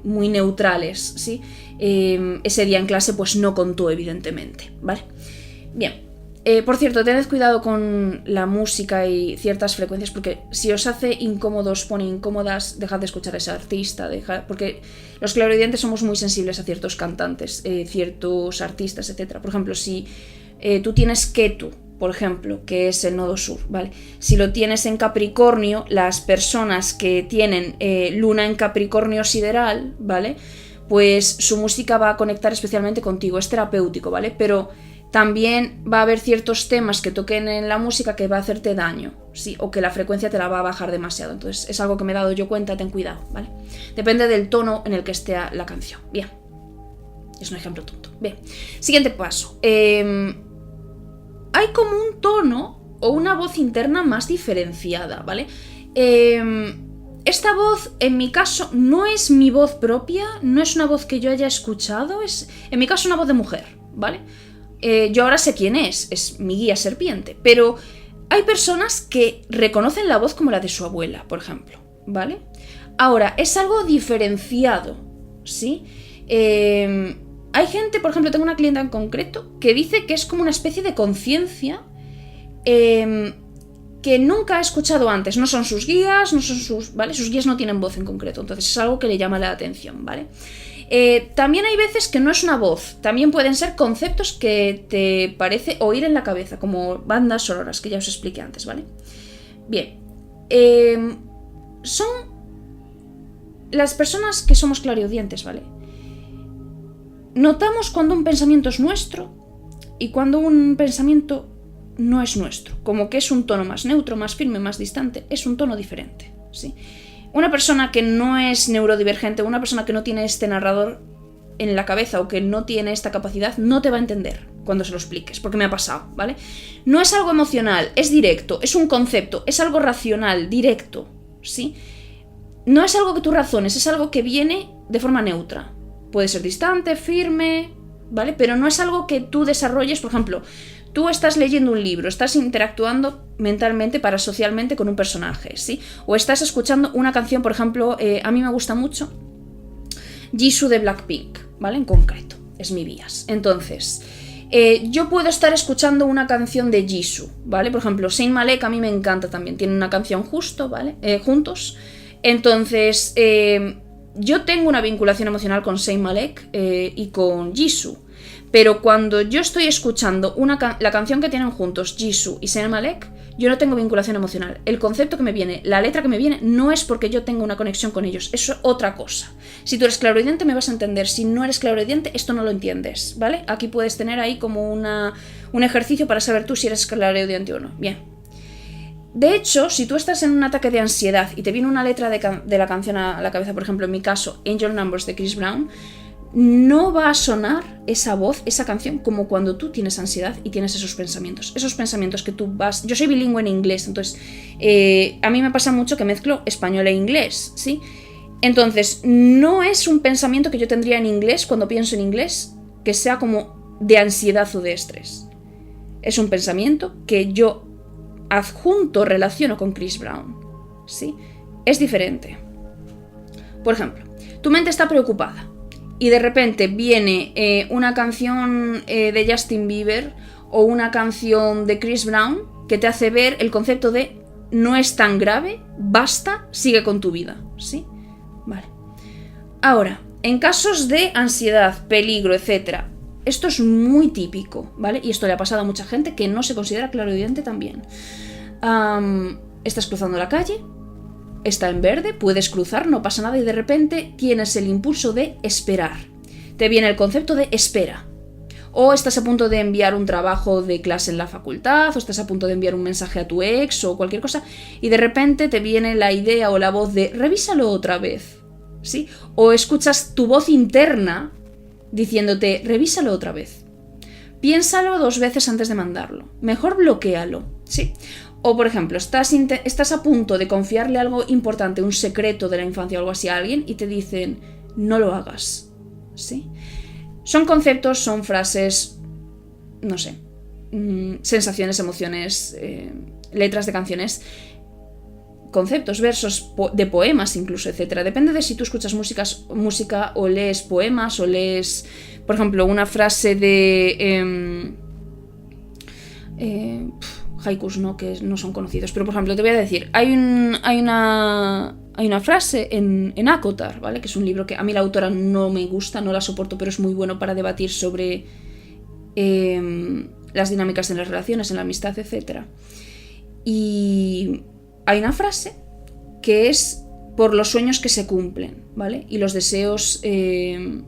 muy neutrales, ¿sí? Ese día en clase pues no contó, evidentemente, ¿vale? Bien. Por cierto, tened cuidado con la música y ciertas frecuencias, porque si os hace incómodos, pone incómodas, dejad de escuchar a ese artista, porque los clarividentes somos muy sensibles a ciertos cantantes, ciertos artistas, etc. Por ejemplo, si tú tienes Ketu, por ejemplo, que es el nodo sur, ¿vale? Si lo tienes en Capricornio, las personas que tienen luna en Capricornio sideral, ¿vale? Pues su música va a conectar especialmente contigo, es terapéutico, ¿vale? Pero... también va a haber ciertos temas que toquen en la música que va a hacerte daño, ¿sí? O que la frecuencia te la va a bajar demasiado. Entonces es algo que me he dado yo cuenta, ten cuidado, ¿vale? Depende del tono en el que esté la canción. Bien. Es un ejemplo tonto. Bien. Siguiente paso. Hay como un tono o una voz interna más diferenciada, ¿vale? Esta voz, en mi caso, no es mi voz propia, no es una voz que yo haya escuchado, es, en mi caso, una voz de mujer, ¿vale? Yo ahora sé quién es mi guía serpiente, pero hay personas que reconocen la voz como la de su abuela, por ejemplo, ¿vale? Ahora, es algo diferenciado, ¿sí? Hay gente, por ejemplo, tengo una clienta en concreto que dice que es como una especie de conciencia que nunca ha escuchado antes. No son sus guías, no son sus... ¿vale? Sus guías no tienen voz en concreto, entonces es algo que le llama la atención, ¿vale? También hay veces que no es una voz, también pueden ser conceptos que te parece oír en la cabeza, como bandas sonoras, que ya os expliqué antes, ¿vale? Bien, son las personas que somos clariaudientes, ¿vale? Notamos cuando un pensamiento es nuestro y cuando un pensamiento no es nuestro, como que es un tono más neutro, más firme, más distante, es un tono diferente, ¿sí? Una persona que no es neurodivergente, una persona que no tiene este narrador en la cabeza o que no tiene esta capacidad, no te va a entender cuando se lo expliques, porque me ha pasado, ¿vale? No es algo emocional, es directo, es un concepto, es algo racional, directo, ¿sí? No es algo que tú razones, es algo que viene de forma neutra. Puede ser distante, firme, ¿vale? Pero no es algo que tú desarrolles, por ejemplo, tú estás leyendo un libro, estás interactuando mentalmente, parasocialmente con un personaje, ¿sí? O estás escuchando una canción, por ejemplo, a mí me gusta mucho Jisoo de Blackpink, ¿vale? En concreto, es mi bias. Entonces, yo puedo estar escuchando una canción de Jisoo, ¿vale? Por ejemplo, Saint Malek a mí me encanta también, tiene una canción justo, ¿vale? Juntos. Entonces, yo tengo una vinculación emocional con Saint Malek y con Jisoo. Pero cuando yo estoy escuchando la canción que tienen juntos Jisoo y Saint Malek, yo no tengo vinculación emocional. El concepto que me viene, la letra que me viene, no es porque yo tenga una conexión con ellos, eso es otra cosa. Si tú eres clarividente me vas a entender, si no eres clarividente esto no lo entiendes, ¿vale? Aquí puedes tener ahí como un ejercicio para saber tú si eres clarividente o no. Bien. De hecho, si tú estás en un ataque de ansiedad y te viene una letra de la canción a la cabeza, por ejemplo, en mi caso, Angel Numbers de Chris Brown, no va a sonar esa voz, esa canción, como cuando tú tienes ansiedad y tienes esos pensamientos que tú vas... Yo soy bilingüe en inglés, entonces a mí me pasa mucho que mezclo español e inglés, ¿sí? Entonces, no es un pensamiento que yo tendría en inglés cuando pienso en inglés que sea como de ansiedad o de estrés. Es un pensamiento que yo adjunto, relaciono con Chris Brown, ¿sí? Es diferente. Por ejemplo, tu mente está preocupada y de repente viene una canción de Justin Bieber o una canción de Chris Brown que te hace ver el concepto de no es tan grave, basta, sigue con tu vida, ¿sí? Vale. Ahora, en casos de ansiedad, peligro, etc., esto es muy típico, ¿vale? Y esto le ha pasado a mucha gente que no se considera clarividente también. Estás cruzando la calle, está en verde, puedes cruzar, no pasa nada y de repente tienes el impulso de esperar. Te viene el concepto de espera. O estás a punto de enviar un trabajo de clase en la facultad, o estás a punto de enviar un mensaje a tu ex o cualquier cosa y de repente te viene la idea o la voz de revísalo otra vez, ¿sí? O escuchas tu voz interna diciéndote revísalo otra vez. Piénsalo 2 veces antes de mandarlo. Mejor bloquéalo, ¿sí? O, por ejemplo, estás a punto de confiarle algo importante, un secreto de la infancia o algo así a alguien y te dicen, no lo hagas, ¿sí? Son conceptos, son frases, no sé, sensaciones, emociones, letras de canciones, conceptos, versos de poemas incluso, etc. Depende de si tú escuchas música o lees poemas o lees, por ejemplo, una frase de... haikus, ¿no? Que no son conocidos, pero por ejemplo te voy a decir, hay una frase en ACOTAR, ¿vale? Que es un libro que a mí la autora no me gusta, no la soporto, pero es muy bueno para debatir sobre las dinámicas en las relaciones, en la amistad, etc. Y hay una frase que es por los sueños que se cumplen, ¿vale? Y los deseos que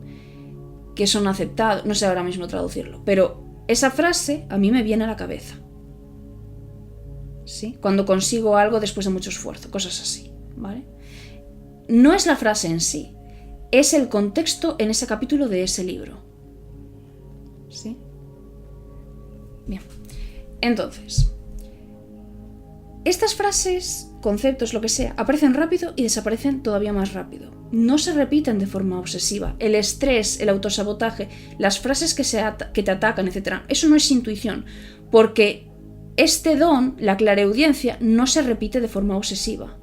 son aceptados, no sé ahora mismo traducirlo, pero esa frase a mí me viene a la cabeza, ¿sí? Cuando consigo algo después de mucho esfuerzo, cosas así, ¿vale? No es la frase en sí, es el contexto en ese capítulo de ese libro, ¿sí? Bien, entonces, Estas frases, conceptos, lo que sea, aparecen rápido y desaparecen todavía más rápido. No se repiten de forma obsesiva. El estrés, el autosabotaje, las frases que te atacan, etc. Eso no es intuición, porque este don, la clareaudiencia, no se repite de forma obsesiva.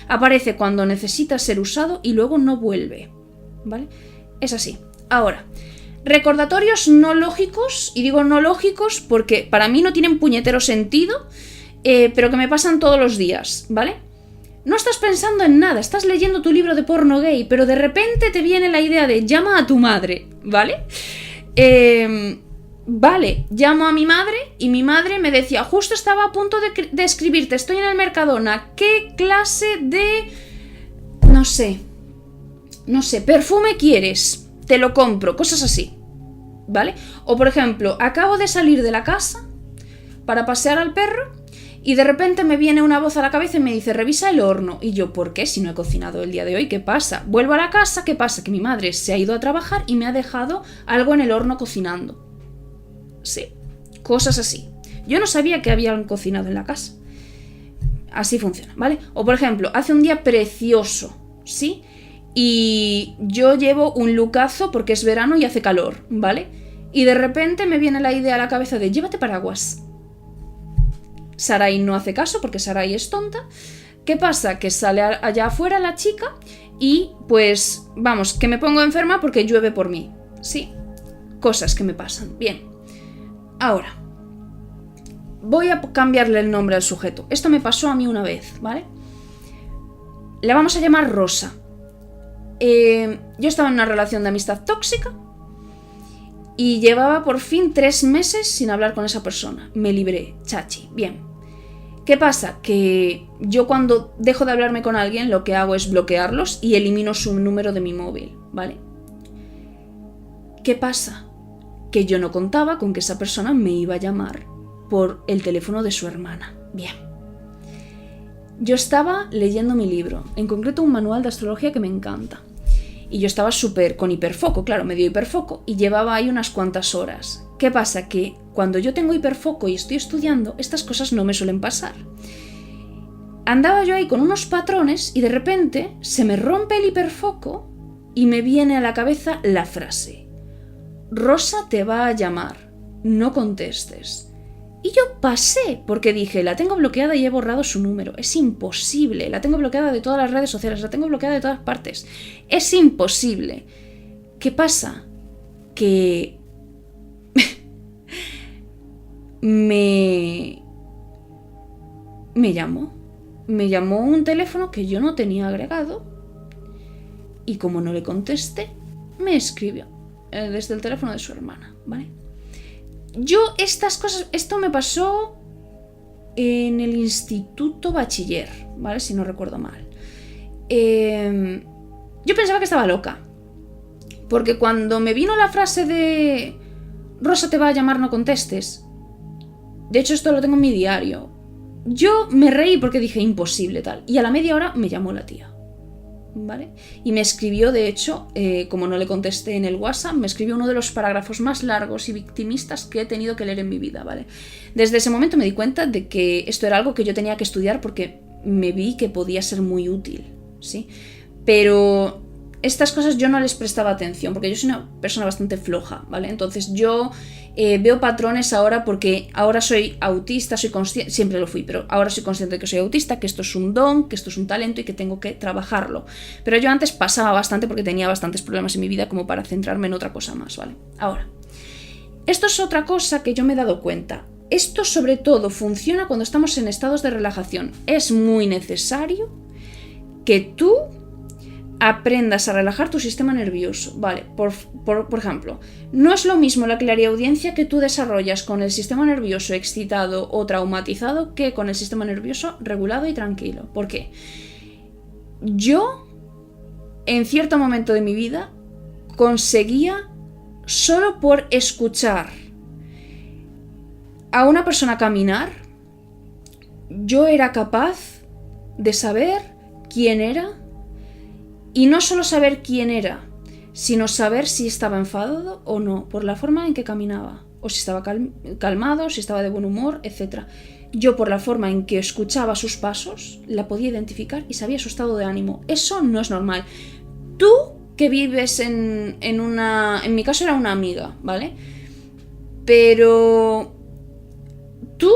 Aparece cuando necesita ser usado y luego no vuelve, ¿vale? Es así. Ahora, recordatorios no lógicos, y digo no lógicos porque para mí no tienen puñetero sentido, pero que me pasan todos los días, ¿vale? No estás pensando en nada, estás leyendo tu libro de porno gay, pero de repente te viene la idea de llama a tu madre, ¿vale? Vale, llamo a mi madre y mi madre me decía, justo estaba a punto de escribirte, estoy en el Mercadona, ¿qué clase de... no sé, perfume quieres? Te lo compro, cosas así, ¿vale? O por ejemplo, acabo de salir de la casa para pasear al perro y de repente me viene una voz a la cabeza y me dice, revisa el horno. Y yo, ¿por qué? Si no he cocinado el día de hoy, ¿qué pasa? Vuelvo a la casa, ¿qué pasa? Que mi madre se ha ido a trabajar y me ha dejado algo en el horno cocinando. Sí, cosas así. Yo no sabía que habían cocinado en la casa. Así funciona, ¿vale? O por ejemplo, hace un día precioso, ¿sí? Y yo llevo un lookazo porque es verano y hace calor, ¿vale? Y de repente me viene la idea a la cabeza de llévate paraguas. Sarai no hace caso porque Sarai es tonta. ¿Qué pasa? Que sale allá afuera la chica y pues, vamos, que me pongo enferma porque llueve por mí. Sí, cosas que me pasan. Bien. Ahora, voy a cambiarle el nombre al sujeto. Esto me pasó a mí una vez, ¿vale? La vamos a llamar Rosa. Yo estaba en una relación de amistad tóxica y llevaba por fin 3 meses sin hablar con esa persona. Me libré, chachi, bien. ¿Qué pasa? Que yo cuando dejo de hablarme con alguien lo que hago es bloquearlos y elimino su número de mi móvil, ¿vale? ¿Qué pasa? Que yo no contaba con que esa persona me iba a llamar por el teléfono de su hermana. Bien. Yo estaba leyendo mi libro, en concreto un manual de astrología que me encanta. Y yo estaba súper con hiperfoco, claro, me dio hiperfoco y llevaba ahí unas cuantas horas. ¿Qué pasa? Que cuando yo tengo hiperfoco y estoy estudiando, estas cosas no me suelen pasar. Andaba yo ahí con unos patrones y de repente se me rompe el hiperfoco y me viene a la cabeza la frase: Rosa te va a llamar, no contestes. Y yo pasé, porque dije, la tengo bloqueada y he borrado su número. Es imposible, la tengo bloqueada de todas las redes sociales, la tengo bloqueada de todas partes. Es imposible. ¿Qué pasa? Que me llamó un teléfono que yo no tenía agregado y como no le contesté, me escribió desde el teléfono de su hermana, ¿vale? Yo estas cosas, esto me pasó en el instituto bachiller, ¿vale? Si no recuerdo mal. Yo pensaba que estaba loca, porque cuando me vino la frase de Rosa te va a llamar, no contestes, de hecho esto lo tengo en mi diario, yo me reí porque dije imposible tal, y a la media hora me llamó la tía, ¿vale? Y me escribió, de hecho, como no le contesté en el WhatsApp, me escribió uno de los parágrafos más largos y victimistas que he tenido que leer en mi vida, ¿vale? Desde ese momento me di cuenta de que esto era algo que yo tenía que estudiar porque me vi que podía ser muy útil, ¿sí? Pero estas cosas yo no les prestaba atención porque yo soy una persona bastante floja, ¿vale? Entonces yo veo patrones ahora porque ahora soy autista, soy consciente, siempre lo fui, pero ahora soy consciente de que soy autista, que esto es un don, que esto es un talento y que tengo que trabajarlo. Pero yo antes pasaba bastante porque tenía bastantes problemas en mi vida como para centrarme en otra cosa más, ¿vale? Ahora, esto es otra cosa que yo me he dado cuenta. Esto sobre todo funciona cuando estamos en estados de relajación. Es muy necesario que tú aprendas a relajar tu sistema nervioso, ¿vale? Por ejemplo, no es lo mismo la clariaudiencia que tú desarrollas con el sistema nervioso excitado o traumatizado que con el sistema nervioso regulado y tranquilo. ¿Por qué? Yo, en cierto momento de mi vida, conseguía, solo por escuchar a una persona caminar, yo era capaz de saber quién era. Y no solo saber quién era, sino saber si estaba enfadado o no, por la forma en que caminaba, o si estaba calmado, si estaba de buen humor, etc. yo por la forma en que escuchaba sus pasos, la podía identificar y sabía su estado de ánimo. Eso no es normal. Tú que vives en una... En mi caso era una amiga, ¿vale? Pero tú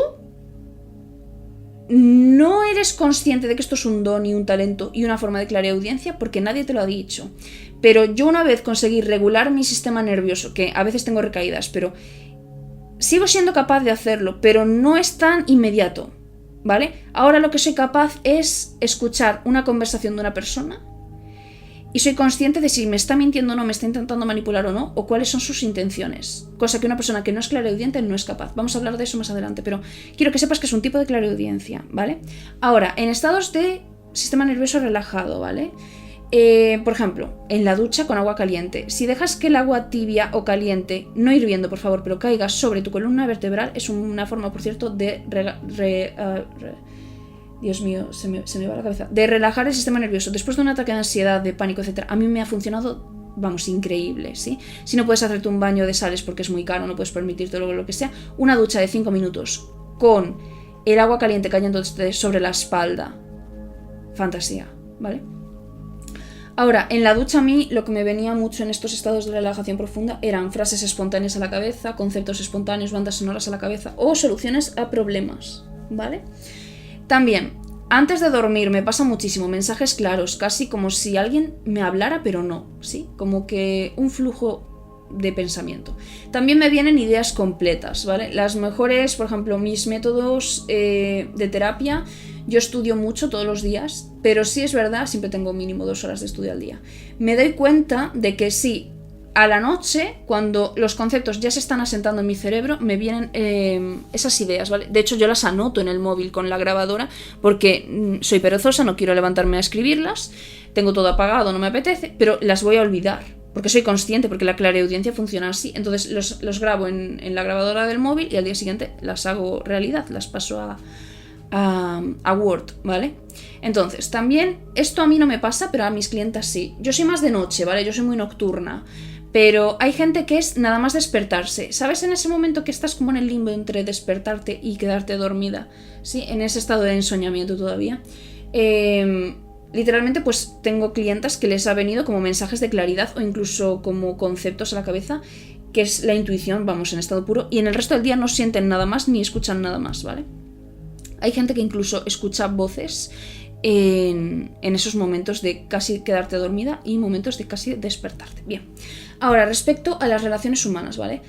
no eres consciente de que esto es un don y un talento y una forma de clariaudiencia porque nadie te lo ha dicho. Pero yo una vez conseguí regular mi sistema nervioso, que a veces tengo recaídas, pero sigo siendo capaz de hacerlo, pero no es tan inmediato, ¿vale? Ahora lo que soy capaz es escuchar una conversación de una persona y soy consciente de si me está mintiendo o no, me está intentando manipular o no, o cuáles son sus intenciones. Cosa que una persona que no es clariaudiente no es capaz. Vamos a hablar de eso más adelante, pero quiero que sepas que es un tipo de clariaudiencia, ¿vale? Ahora, en estados de sistema nervioso relajado, ¿vale? Por ejemplo, en la ducha con agua caliente. Si dejas que el agua tibia o caliente, no hirviendo por favor, pero caiga sobre tu columna vertebral, es una forma, por cierto, de... Dios mío, se me va la cabeza. De relajar el sistema nervioso. Después de un ataque de ansiedad, de pánico, etc. A mí me ha funcionado, vamos, increíble, ¿sí? Si no puedes hacerte un baño de sales porque es muy caro, no puedes permitirte lo que sea, una ducha de 5 minutos con el agua caliente cayéndote sobre la espalda. Fantasía, ¿vale? Ahora, en la ducha a mí lo que me venía mucho en estos estados de relajación profunda eran frases espontáneas a la cabeza, conceptos espontáneos, bandas sonoras a la cabeza o soluciones a problemas, ¿vale? También, antes de dormir me pasa muchísimo mensajes claros, casi como si alguien me hablara, pero no, ¿sí? Como que un flujo de pensamiento. También me vienen ideas completas, ¿vale? Las mejores, por ejemplo, mis métodos de terapia, yo estudio mucho todos los días, pero sí es verdad, siempre tengo mínimo 2 horas de estudio al día. Me doy cuenta de que sí, a la noche, cuando los conceptos ya se están asentando en mi cerebro, me vienen esas ideas, ¿vale? De hecho, yo las anoto en el móvil con la grabadora porque soy perezosa, no quiero levantarme a escribirlas, tengo todo apagado, no me apetece, pero las voy a olvidar, porque soy consciente, porque la clariaudiencia funciona así. Entonces los grabo en la grabadora del móvil y al día siguiente las hago realidad, las paso a Word, ¿vale? Entonces, también, esto a mí no me pasa, pero a mis clientas sí. Yo soy más de noche, ¿vale? Yo soy muy nocturna. Pero hay gente que es nada más despertarse. ¿Sabes en ese momento que estás como en el limbo entre despertarte y quedarte dormida? ¿Sí? En ese estado de ensoñamiento todavía. Literalmente, pues tengo clientas que les ha venido como mensajes de claridad o incluso como conceptos a la cabeza, que es la intuición, vamos, en estado puro. Y en el resto del día no sienten nada más ni escuchan nada más, ¿vale? Hay gente que incluso escucha voces en esos momentos de casi quedarte dormida y momentos de casi despertarte. Bien, ahora respecto a las relaciones humanas, ¿vale?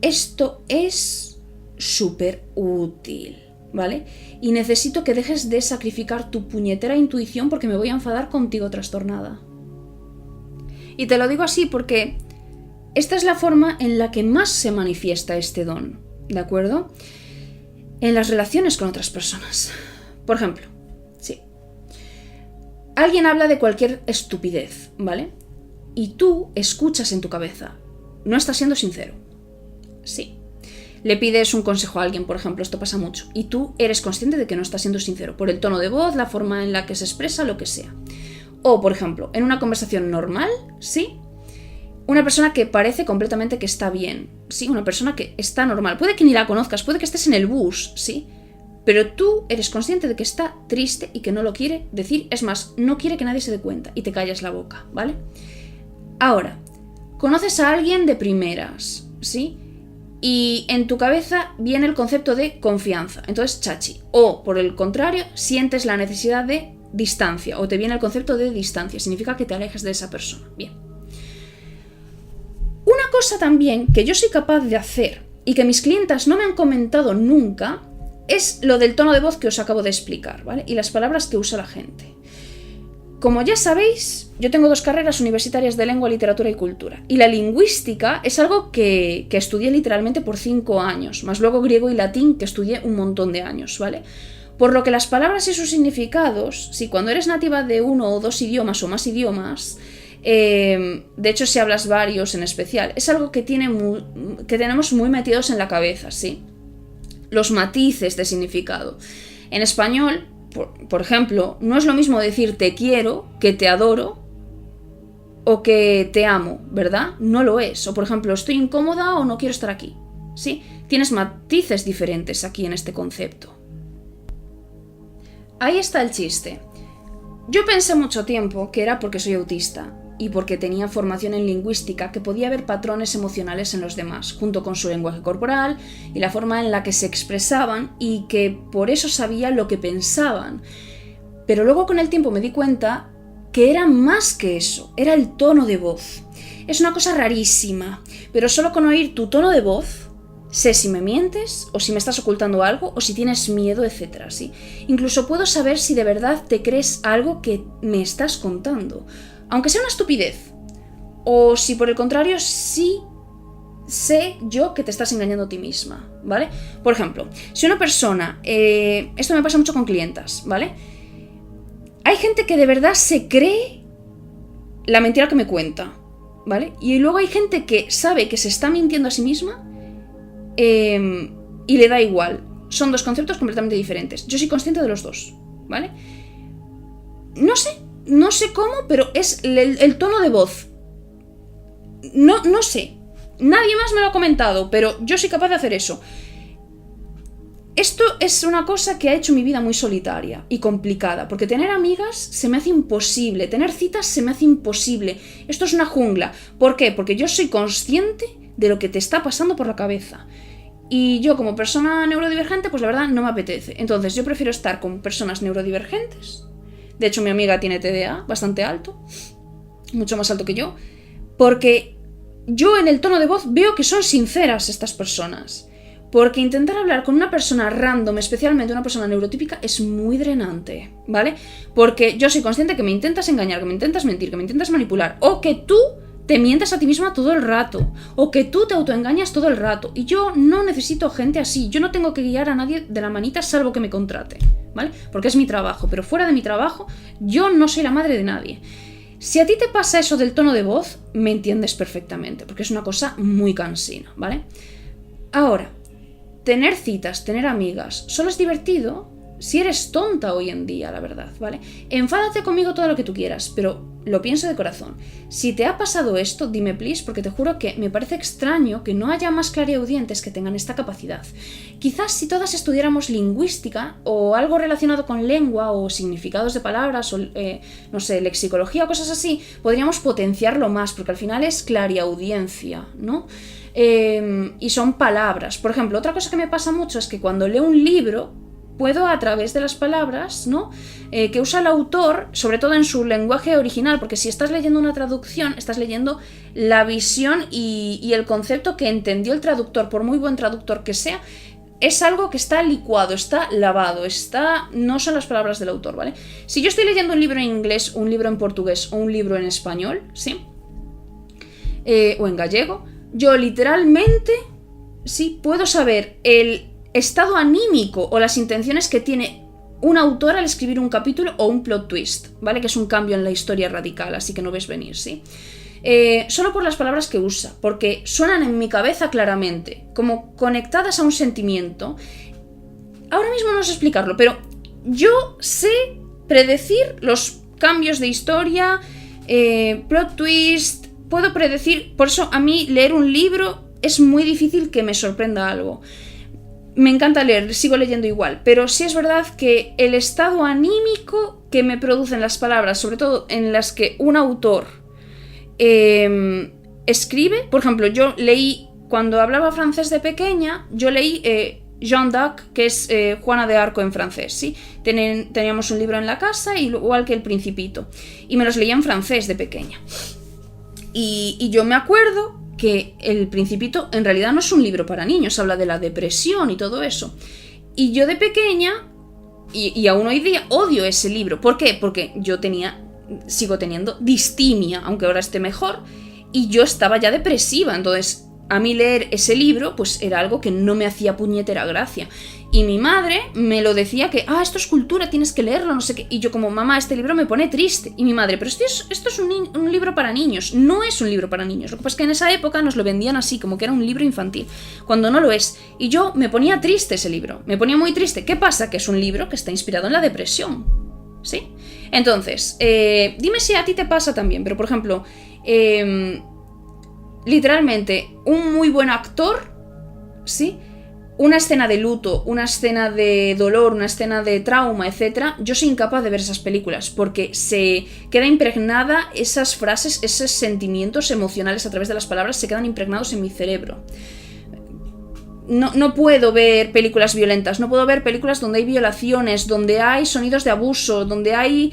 Esto es súper útil, ¿vale? Y necesito que dejes de sacrificar tu puñetera intuición porque me voy a enfadar contigo, trastornada. Y te lo digo así porque esta es la forma en la que más se manifiesta este don, ¿de acuerdo? En las relaciones con otras personas. Por ejemplo, sí. Alguien habla de cualquier estupidez, ¿vale? Y tú escuchas en tu cabeza. No estás siendo sincero. Sí. Le pides un consejo a alguien, por ejemplo, esto pasa mucho. Y tú eres consciente de que no estás siendo sincero. Por el tono de voz, la forma en la que se expresa, lo que sea. O, por ejemplo, en una conversación normal, ¿sí? Una persona que parece completamente que está bien, ¿sí? Una persona que está normal. Puede que ni la conozcas, puede que estés en el bus, ¿sí? Pero tú eres consciente de que está triste y que no lo quiere decir. Es más, no quiere que nadie se dé cuenta y te callas la boca, ¿vale? Ahora, conoces a alguien de primeras, ¿sí? Y en tu cabeza viene el concepto de confianza. Entonces, chachi. O, por el contrario, sientes la necesidad de distancia. O te viene el concepto de distancia. Significa que te alejas de esa persona. Bien. Una cosa también que yo soy capaz de hacer y que mis clientas no me han comentado nunca es lo del tono de voz que os acabo de explicar, ¿vale? Y las palabras que usa la gente. Como ya sabéis, yo tengo 2 carreras universitarias de lengua, literatura y cultura. Y la lingüística es algo que estudié literalmente por 5 años, más luego griego y latín que estudié un montón de años, ¿vale? Por lo que las palabras y sus significados, si cuando eres nativa de 1 o 2 idiomas o más idiomas, de hecho si hablas varios en especial, es algo que tenemos muy metidos en la cabeza, ¿sí? Los matices de significado. En español, por ejemplo, no es lo mismo decir te quiero que te adoro o que te amo, ¿verdad? No lo es. O por ejemplo, estoy incómoda o no quiero estar aquí, ¿sí? Tienes matices diferentes aquí en este concepto, ahí está el chiste. Yo pensé mucho tiempo que era porque soy autista y porque tenía formación en lingüística, que podía ver patrones emocionales en los demás, junto con su lenguaje corporal y la forma en la que se expresaban, y que por eso sabía lo que pensaban. Pero luego con el tiempo me di cuenta que era más que eso, era el tono de voz. Es una cosa rarísima, pero solo con oír tu tono de voz sé si me mientes, o si me estás ocultando algo, o si tienes miedo, etc. ¿sí? Incluso puedo saber si de verdad te crees algo que me estás contando, aunque sea una estupidez. O si por el contrario sí sé yo que te estás engañando a ti misma, ¿vale? Por ejemplo, si una persona... esto me pasa mucho con clientas, ¿vale? Hay gente que de verdad se cree la mentira que me cuenta, ¿vale? Y luego hay gente que sabe que se está mintiendo a sí misma y le da igual. Son dos conceptos completamente diferentes. Yo soy consciente de los dos, ¿vale? No sé cómo, pero es el tono de voz. No sé. Nadie más me lo ha comentado, pero yo soy capaz de hacer eso. Esto es una cosa que ha hecho mi vida muy solitaria y complicada, porque tener amigas se me hace imposible, tener citas se me hace imposible. Esto es una jungla. ¿Por qué? Porque yo soy consciente de lo que te está pasando por la cabeza. Y yo, como persona neurodivergente, pues la verdad no me apetece. Entonces yo prefiero estar con personas neurodivergentes. De hecho, mi amiga tiene TDA bastante alto, mucho más alto que yo, porque yo en el tono de voz veo que son sinceras estas personas. Porque intentar hablar con una persona random, especialmente una persona neurotípica, es muy drenante, ¿vale? Porque yo soy consciente que me intentas engañar, que me intentas mentir, que me intentas manipular, o que tú te mientes a ti misma todo el rato, o que tú te autoengañas todo el rato. Y yo no necesito gente así, yo no tengo que guiar a nadie de la manita salvo que me contrate, ¿vale? Porque es mi trabajo, pero fuera de mi trabajo, yo no soy la madre de nadie. Si a ti te pasa eso del tono de voz, me entiendes perfectamente, porque es una cosa muy cansina, ¿vale? Ahora, tener citas, tener amigas, solo es divertido si eres tonta hoy en día, la verdad, ¿vale? Enfádate conmigo todo lo que tú quieras, pero lo pienso de corazón. Si te ha pasado esto, dime please, porque te juro que me parece extraño que no haya más clariaudientes que tengan esta capacidad. Quizás si todas estudiáramos lingüística o algo relacionado con lengua o significados de palabras o, no sé, lexicología o cosas así, podríamos potenciarlo más, porque al final es clariaudiencia, ¿no? Y son palabras. Por ejemplo, otra cosa que me pasa mucho es que cuando leo un libro puedo, a través de las palabras, ¿no? Que usa el autor, sobre todo en su lenguaje original, porque si estás leyendo una traducción, estás leyendo la visión y el concepto que entendió el traductor, por muy buen traductor que sea. Es algo que está licuado, está lavado, no son las palabras del autor, ¿vale? Si yo estoy leyendo un libro en inglés, un libro en portugués o un libro en español, ¿sí? O en gallego, yo literalmente, sí, puedo saber el estado anímico o las intenciones que tiene un autor al escribir un capítulo o un plot twist, ¿vale? Que es un cambio en la historia radical, así que no ves venir, ¿sí? Solo por las palabras que usa, porque suenan en mi cabeza claramente, como conectadas a un sentimiento. Ahora mismo no sé explicarlo, pero yo sé predecir los cambios de historia, plot twist, puedo predecir. Por eso a mí leer un libro es muy difícil que me sorprenda algo. Me encanta leer, sigo leyendo igual, pero sí es verdad que el estado anímico que me producen las palabras, sobre todo en las que un autor escribe, por ejemplo, yo leí, cuando hablaba francés de pequeña, yo leí Jeanne d'Arc, que es Juana de Arco en francés, ¿sí? Teníamos un libro en la casa, igual que El Principito, y me los leía en francés de pequeña. Y yo me acuerdo que El Principito en realidad no es un libro para niños, habla de la depresión y todo eso. Y yo de pequeña, y aún hoy día, odio ese libro. ¿Por qué? Porque yo sigo teniendo distimia, aunque ahora esté mejor, y yo estaba ya depresiva, entonces a mí leer ese libro pues era algo que no me hacía puñetera gracia. Y mi madre me lo decía que, esto es cultura, tienes que leerlo, no sé qué. Y yo como, mamá, este libro me pone triste. Y mi madre, pero esto es un libro para niños. No es un libro para niños. Lo que pasa es que en esa época nos lo vendían así, como que era un libro infantil, cuando no lo es. Y yo me ponía triste ese libro, me ponía muy triste. ¿Qué pasa? Que es un libro que está inspirado en la depresión, ¿sí? Entonces, dime si a ti te pasa también, pero por ejemplo, literalmente, un muy buen actor, ¿sí? una escena de luto, una escena de dolor, una escena de trauma, etc., yo soy incapaz de ver esas películas porque se queda impregnada esas frases, esos sentimientos emocionales a través de las palabras se quedan impregnados en mi cerebro. No puedo ver películas violentas, no puedo ver películas donde hay violaciones, donde hay sonidos de abuso, donde hay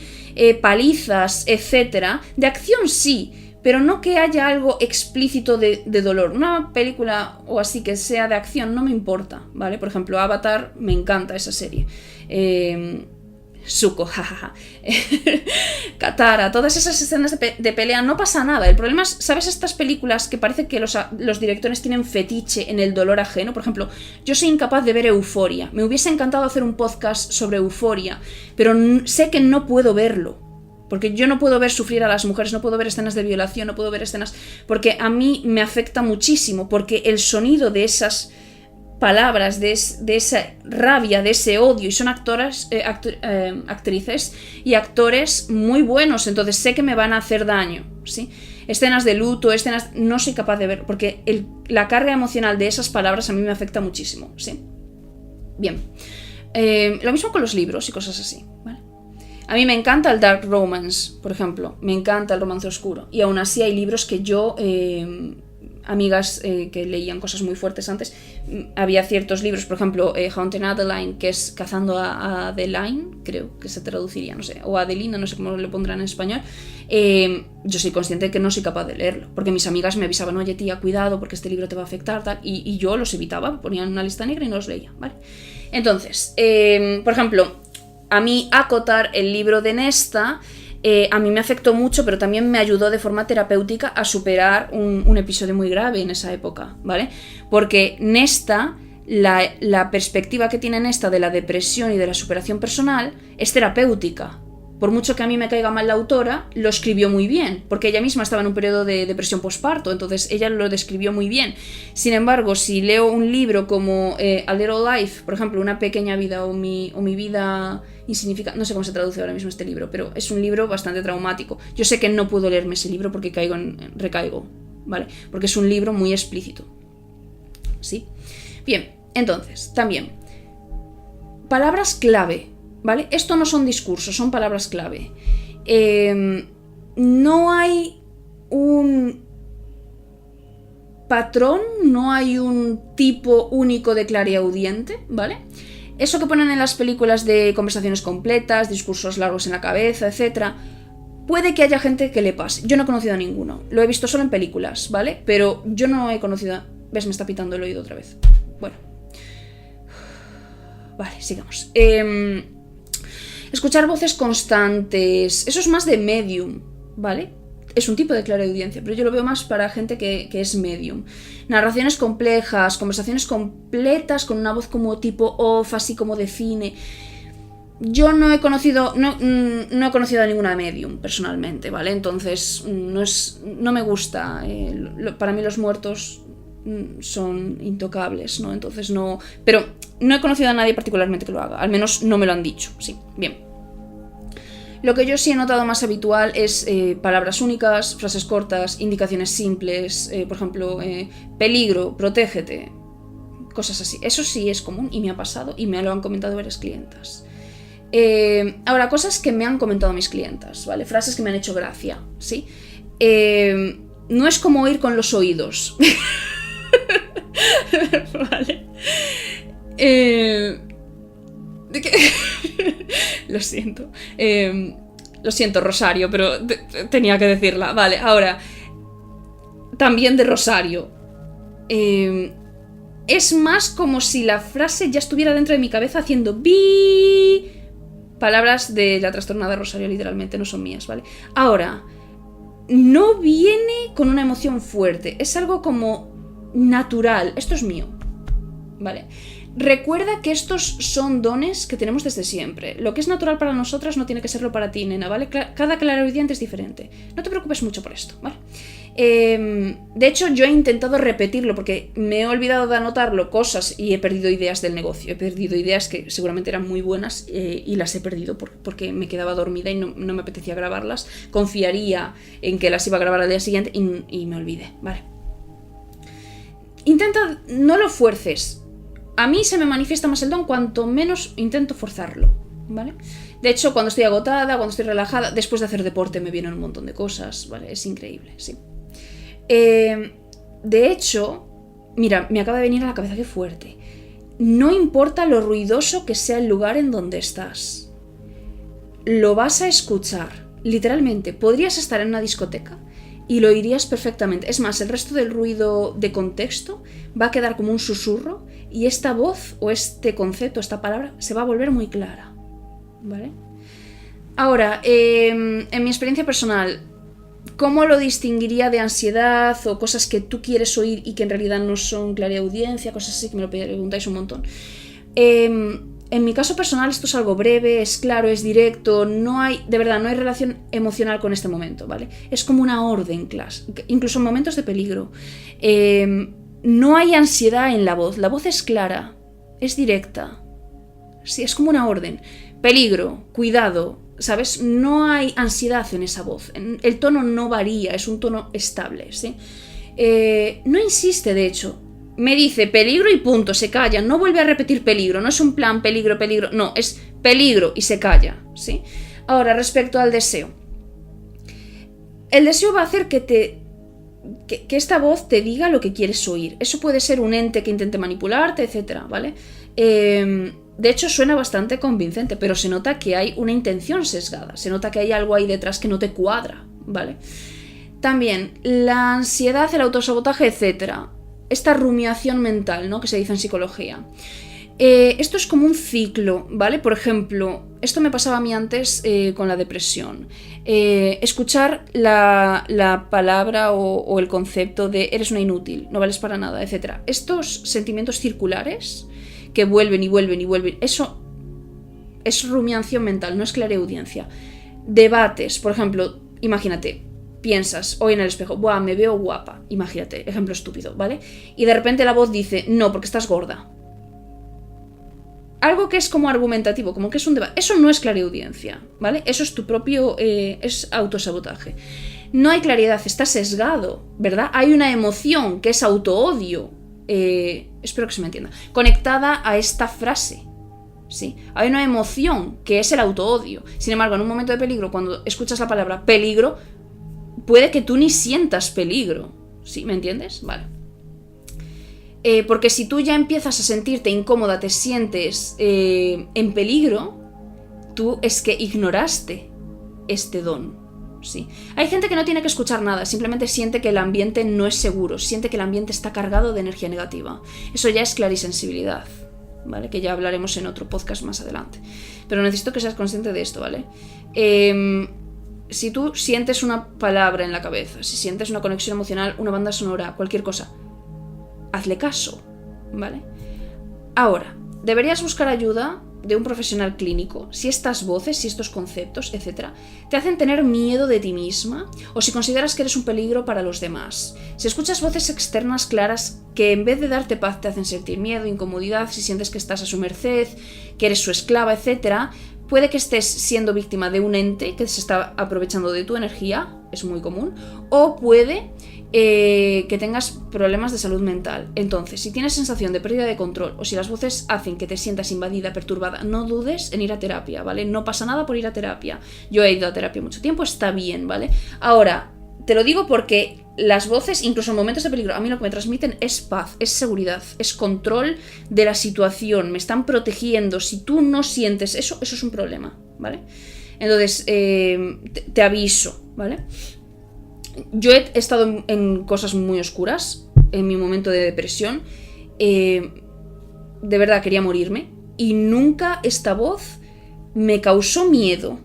palizas, etc. De acción sí, pero no que haya algo explícito de dolor. Una película o así que sea de acción no me importa, ¿vale? Por ejemplo, Avatar, me encanta esa serie. Zuko, jajaja. Katara, todas esas escenas de pelea, no pasa nada. El problema es, ¿sabes estas películas que parece que los directores tienen fetiche en el dolor ajeno? Por ejemplo, yo soy incapaz de ver Euphoria. Me hubiese encantado hacer un podcast sobre Euphoria, pero sé que no puedo verlo. Porque yo no puedo ver sufrir a las mujeres, no puedo ver escenas de violación, no puedo ver escenas... Porque a mí me afecta muchísimo, porque el sonido de esas palabras, de esa rabia, de ese odio, y son actrices y actores muy buenos, entonces sé que me van a hacer daño, ¿sí? Escenas de luto, escenas... No soy capaz de ver, porque la carga emocional de esas palabras a mí me afecta muchísimo, ¿sí? Bien. Lo mismo con los libros y cosas así, ¿vale? A mí me encanta el dark romance, por ejemplo, me encanta el romance oscuro, y aún así hay libros que yo... amigas que leían cosas muy fuertes antes, había ciertos libros, por ejemplo, Haunting Adeline, que es Cazando a Adeline, creo que se traduciría, no sé, o Adelina, no sé cómo le pondrán en español. Yo soy consciente de que no soy capaz de leerlo, porque mis amigas me avisaban, oye tía, cuidado, porque este libro te va a afectar, tal, y yo los evitaba, ponía en una lista negra y no los leía, ¿vale? Entonces, por ejemplo, a mí Acotar, el libro de Nesta, a mí me afectó mucho, pero también me ayudó de forma terapéutica a superar un episodio muy grave en esa época, ¿vale? Porque Nesta, la perspectiva que tiene Nesta de la depresión y de la superación personal es terapéutica. Por mucho que a mí me caiga mal la autora, lo escribió muy bien, porque ella misma estaba en un periodo de depresión posparto, entonces ella lo describió muy bien. Sin embargo, si leo un libro como A Little Life, por ejemplo, Una pequeña vida o mi vida insignificante, no sé cómo se traduce ahora mismo este libro, pero es un libro bastante traumático. Yo sé que no puedo leerme ese libro porque recaigo, ¿vale? Porque es un libro muy explícito, ¿sí? Bien, entonces, también, palabras clave, ¿vale? Esto no son discursos, son palabras clave. No hay un patrón, no hay un tipo único de clariaudiente, ¿vale? Eso que ponen en las películas de conversaciones completas, discursos largos en la cabeza, etc., puede que haya gente que le pase. Yo no he conocido a ninguno. Lo he visto solo en películas, ¿vale? Pero yo no he conocido... ¿Ves? Me está pitando el oído otra vez. Bueno. Vale, sigamos. Escuchar voces constantes. Eso es más de medium, ¿vale? Es un tipo de clariaudiencia, pero yo lo veo más para gente que es medium. Narraciones complejas, conversaciones completas con una voz como tipo off, así como de cine. Yo no he conocido a ninguna medium personalmente, ¿vale? Entonces no me gusta. Para mí los muertos son intocables, ¿no? Entonces no... Pero no he conocido a nadie particularmente que lo haga, al menos no me lo han dicho, sí, bien. Lo que yo sí he notado más habitual es palabras únicas, frases cortas, indicaciones simples, por ejemplo, peligro, protégete, cosas así. Eso sí es común y me ha pasado y me lo han comentado varias clientas. Ahora, cosas que me han comentado mis clientas, ¿vale? Frases que me han hecho gracia, ¿sí? No es como oír con los oídos. Vale. Lo siento. Lo siento, Rosario, pero tenía que decirla. Vale, ahora. También de Rosario. Es más como si la frase ya estuviera dentro de mi cabeza haciendo bi. Palabras de la trastornada Rosario, literalmente, no son mías, ¿vale? Ahora, no viene con una emoción fuerte. Es algo como natural. Esto es mío, ¿vale? Recuerda que estos son dones que tenemos desde siempre. Lo que es natural para nosotras no tiene que serlo para ti, nena, ¿vale? Cada clarividente es diferente. No te preocupes mucho por esto, ¿vale? De hecho, yo he intentado repetirlo porque me he olvidado de anotarlo cosas y he perdido ideas del negocio. He perdido ideas que seguramente eran muy buenas y las he perdido porque me quedaba dormida y no me apetecía grabarlas. Confiaría en que las iba a grabar al día siguiente y me olvidé, ¿vale? Intenta, no lo fuerces. A mí se me manifiesta más el don cuanto menos intento forzarlo, ¿vale? De hecho, cuando estoy agotada, cuando estoy relajada, después de hacer deporte me vienen un montón de cosas, ¿vale? Es increíble, sí. De hecho, mira, me acaba de venir a la cabeza, qué fuerte. No importa lo ruidoso que sea el lugar en donde estás. Lo vas a escuchar. Literalmente, podrías estar en una discoteca y lo oirías perfectamente. Es más, el resto del ruido de contexto va a quedar como un susurro y esta voz o este concepto, esta palabra, se va a volver muy clara, ¿vale? Ahora, en mi experiencia personal, ¿cómo lo distinguiría de ansiedad o cosas que tú quieres oír y que en realidad no son clariaudiencia, cosas así que me lo preguntáis un montón? En mi caso personal esto es algo breve, es claro, es directo, de verdad, no hay relación emocional con este momento, ¿vale? Es como una orden, clase, incluso en momentos de peligro. No hay ansiedad en la voz es clara, es directa, sí, es como una orden. Peligro, cuidado, ¿sabes? No hay ansiedad en esa voz, el tono no varía, es un tono estable, ¿sí? No insiste, de hecho. Me dice peligro y punto, se calla, no vuelve a repetir peligro, no es un plan peligro, peligro, no, es peligro y se calla, ¿sí? Ahora, respecto al deseo. El deseo va a hacer que esta voz te diga lo que quieres oír. Eso puede ser un ente que intente manipularte, etcétera, ¿vale? De hecho, suena bastante convincente, pero se nota que hay una intención sesgada, se nota que hay algo ahí detrás que no te cuadra, ¿vale? También, la ansiedad, el autosabotaje, etcétera. Esta rumiación mental, ¿no? Que se dice en psicología. Esto es como un ciclo, ¿vale? Por ejemplo, esto me pasaba a mí antes con la depresión. Escuchar la palabra o el concepto de eres una inútil, no vales para nada, etc. Estos sentimientos circulares que vuelven y vuelven y vuelven, eso es rumiación mental, no es clariaudiencia. Debates, por ejemplo, imagínate, piensas hoy en el espejo, ¡buah, me veo guapa! Imagínate, ejemplo estúpido, ¿vale? Y de repente la voz dice, no, porque estás gorda. Algo que es como argumentativo, como que es un debate. Eso no es clariaudiencia, ¿vale? Eso es tu propio, es autosabotaje. No hay claridad, está sesgado, ¿verdad? Hay una emoción que es autoodio, espero que se me entienda, conectada a esta frase. Sí, hay una emoción que es el autoodio. Sin embargo, en un momento de peligro, cuando escuchas la palabra peligro, puede que tú ni sientas peligro, ¿sí? ¿Me entiendes? Vale. Porque si tú ya empiezas a sentirte incómoda, te sientes en peligro, tú es que ignoraste este don, ¿sí? Hay gente que no tiene que escuchar nada, simplemente siente que el ambiente no es seguro, siente que el ambiente está cargado de energía negativa. Eso ya es clarisensibilidad, ¿vale? Que ya hablaremos en otro podcast más adelante. Pero necesito que seas consciente de esto, ¿vale? Si tú sientes una palabra en la cabeza, si sientes una conexión emocional, una banda sonora, cualquier cosa, hazle caso, ¿vale? Ahora, deberías buscar ayuda de un profesional clínico si estas voces, si estos conceptos, etcétera, te hacen tener miedo de ti misma o si consideras que eres un peligro para los demás. Si escuchas voces externas claras que en vez de darte paz te hacen sentir miedo, incomodidad, si sientes que estás a su merced, que eres su esclava, etcétera, puede que estés siendo víctima de un ente que se está aprovechando de tu energía, es muy común, o puede que tengas problemas de salud mental. Entonces, si tienes sensación de pérdida de control o si las voces hacen que te sientas invadida, perturbada, no dudes en ir a terapia, ¿vale? No pasa nada por ir a terapia. Yo he ido a terapia mucho tiempo, está bien, ¿vale? Ahora, te lo digo porque las voces, incluso en momentos de peligro, a mí lo que me transmiten es paz, es seguridad, es control de la situación, me están protegiendo. Si tú no sientes eso, eso es un problema, ¿vale? Entonces, te aviso, ¿vale? Yo he estado en cosas muy oscuras, en mi momento de depresión, de verdad quería morirme, y nunca esta voz me causó miedo,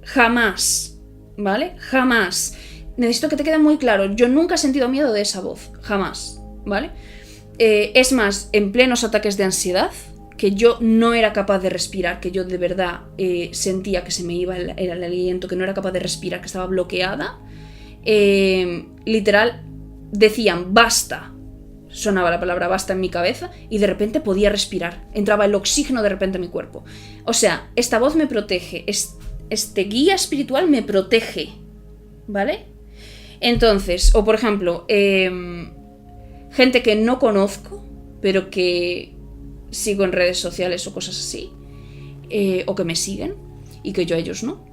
jamás, ¿vale? Jamás. Necesito que te quede muy claro, yo nunca he sentido miedo de esa voz, jamás, ¿vale? Es más, en plenos ataques de ansiedad, que yo no era capaz de respirar, que yo de verdad sentía que se me iba el aliento, que no era capaz de respirar, que estaba bloqueada, literal decían basta, sonaba la palabra basta en mi cabeza y de repente podía respirar, entraba el oxígeno de repente en mi cuerpo. O sea, esta voz me protege, este guía espiritual me protege, ¿vale? Entonces, o por ejemplo, gente que no conozco, pero que sigo en redes sociales o cosas así, o que me siguen, y que yo a ellos no.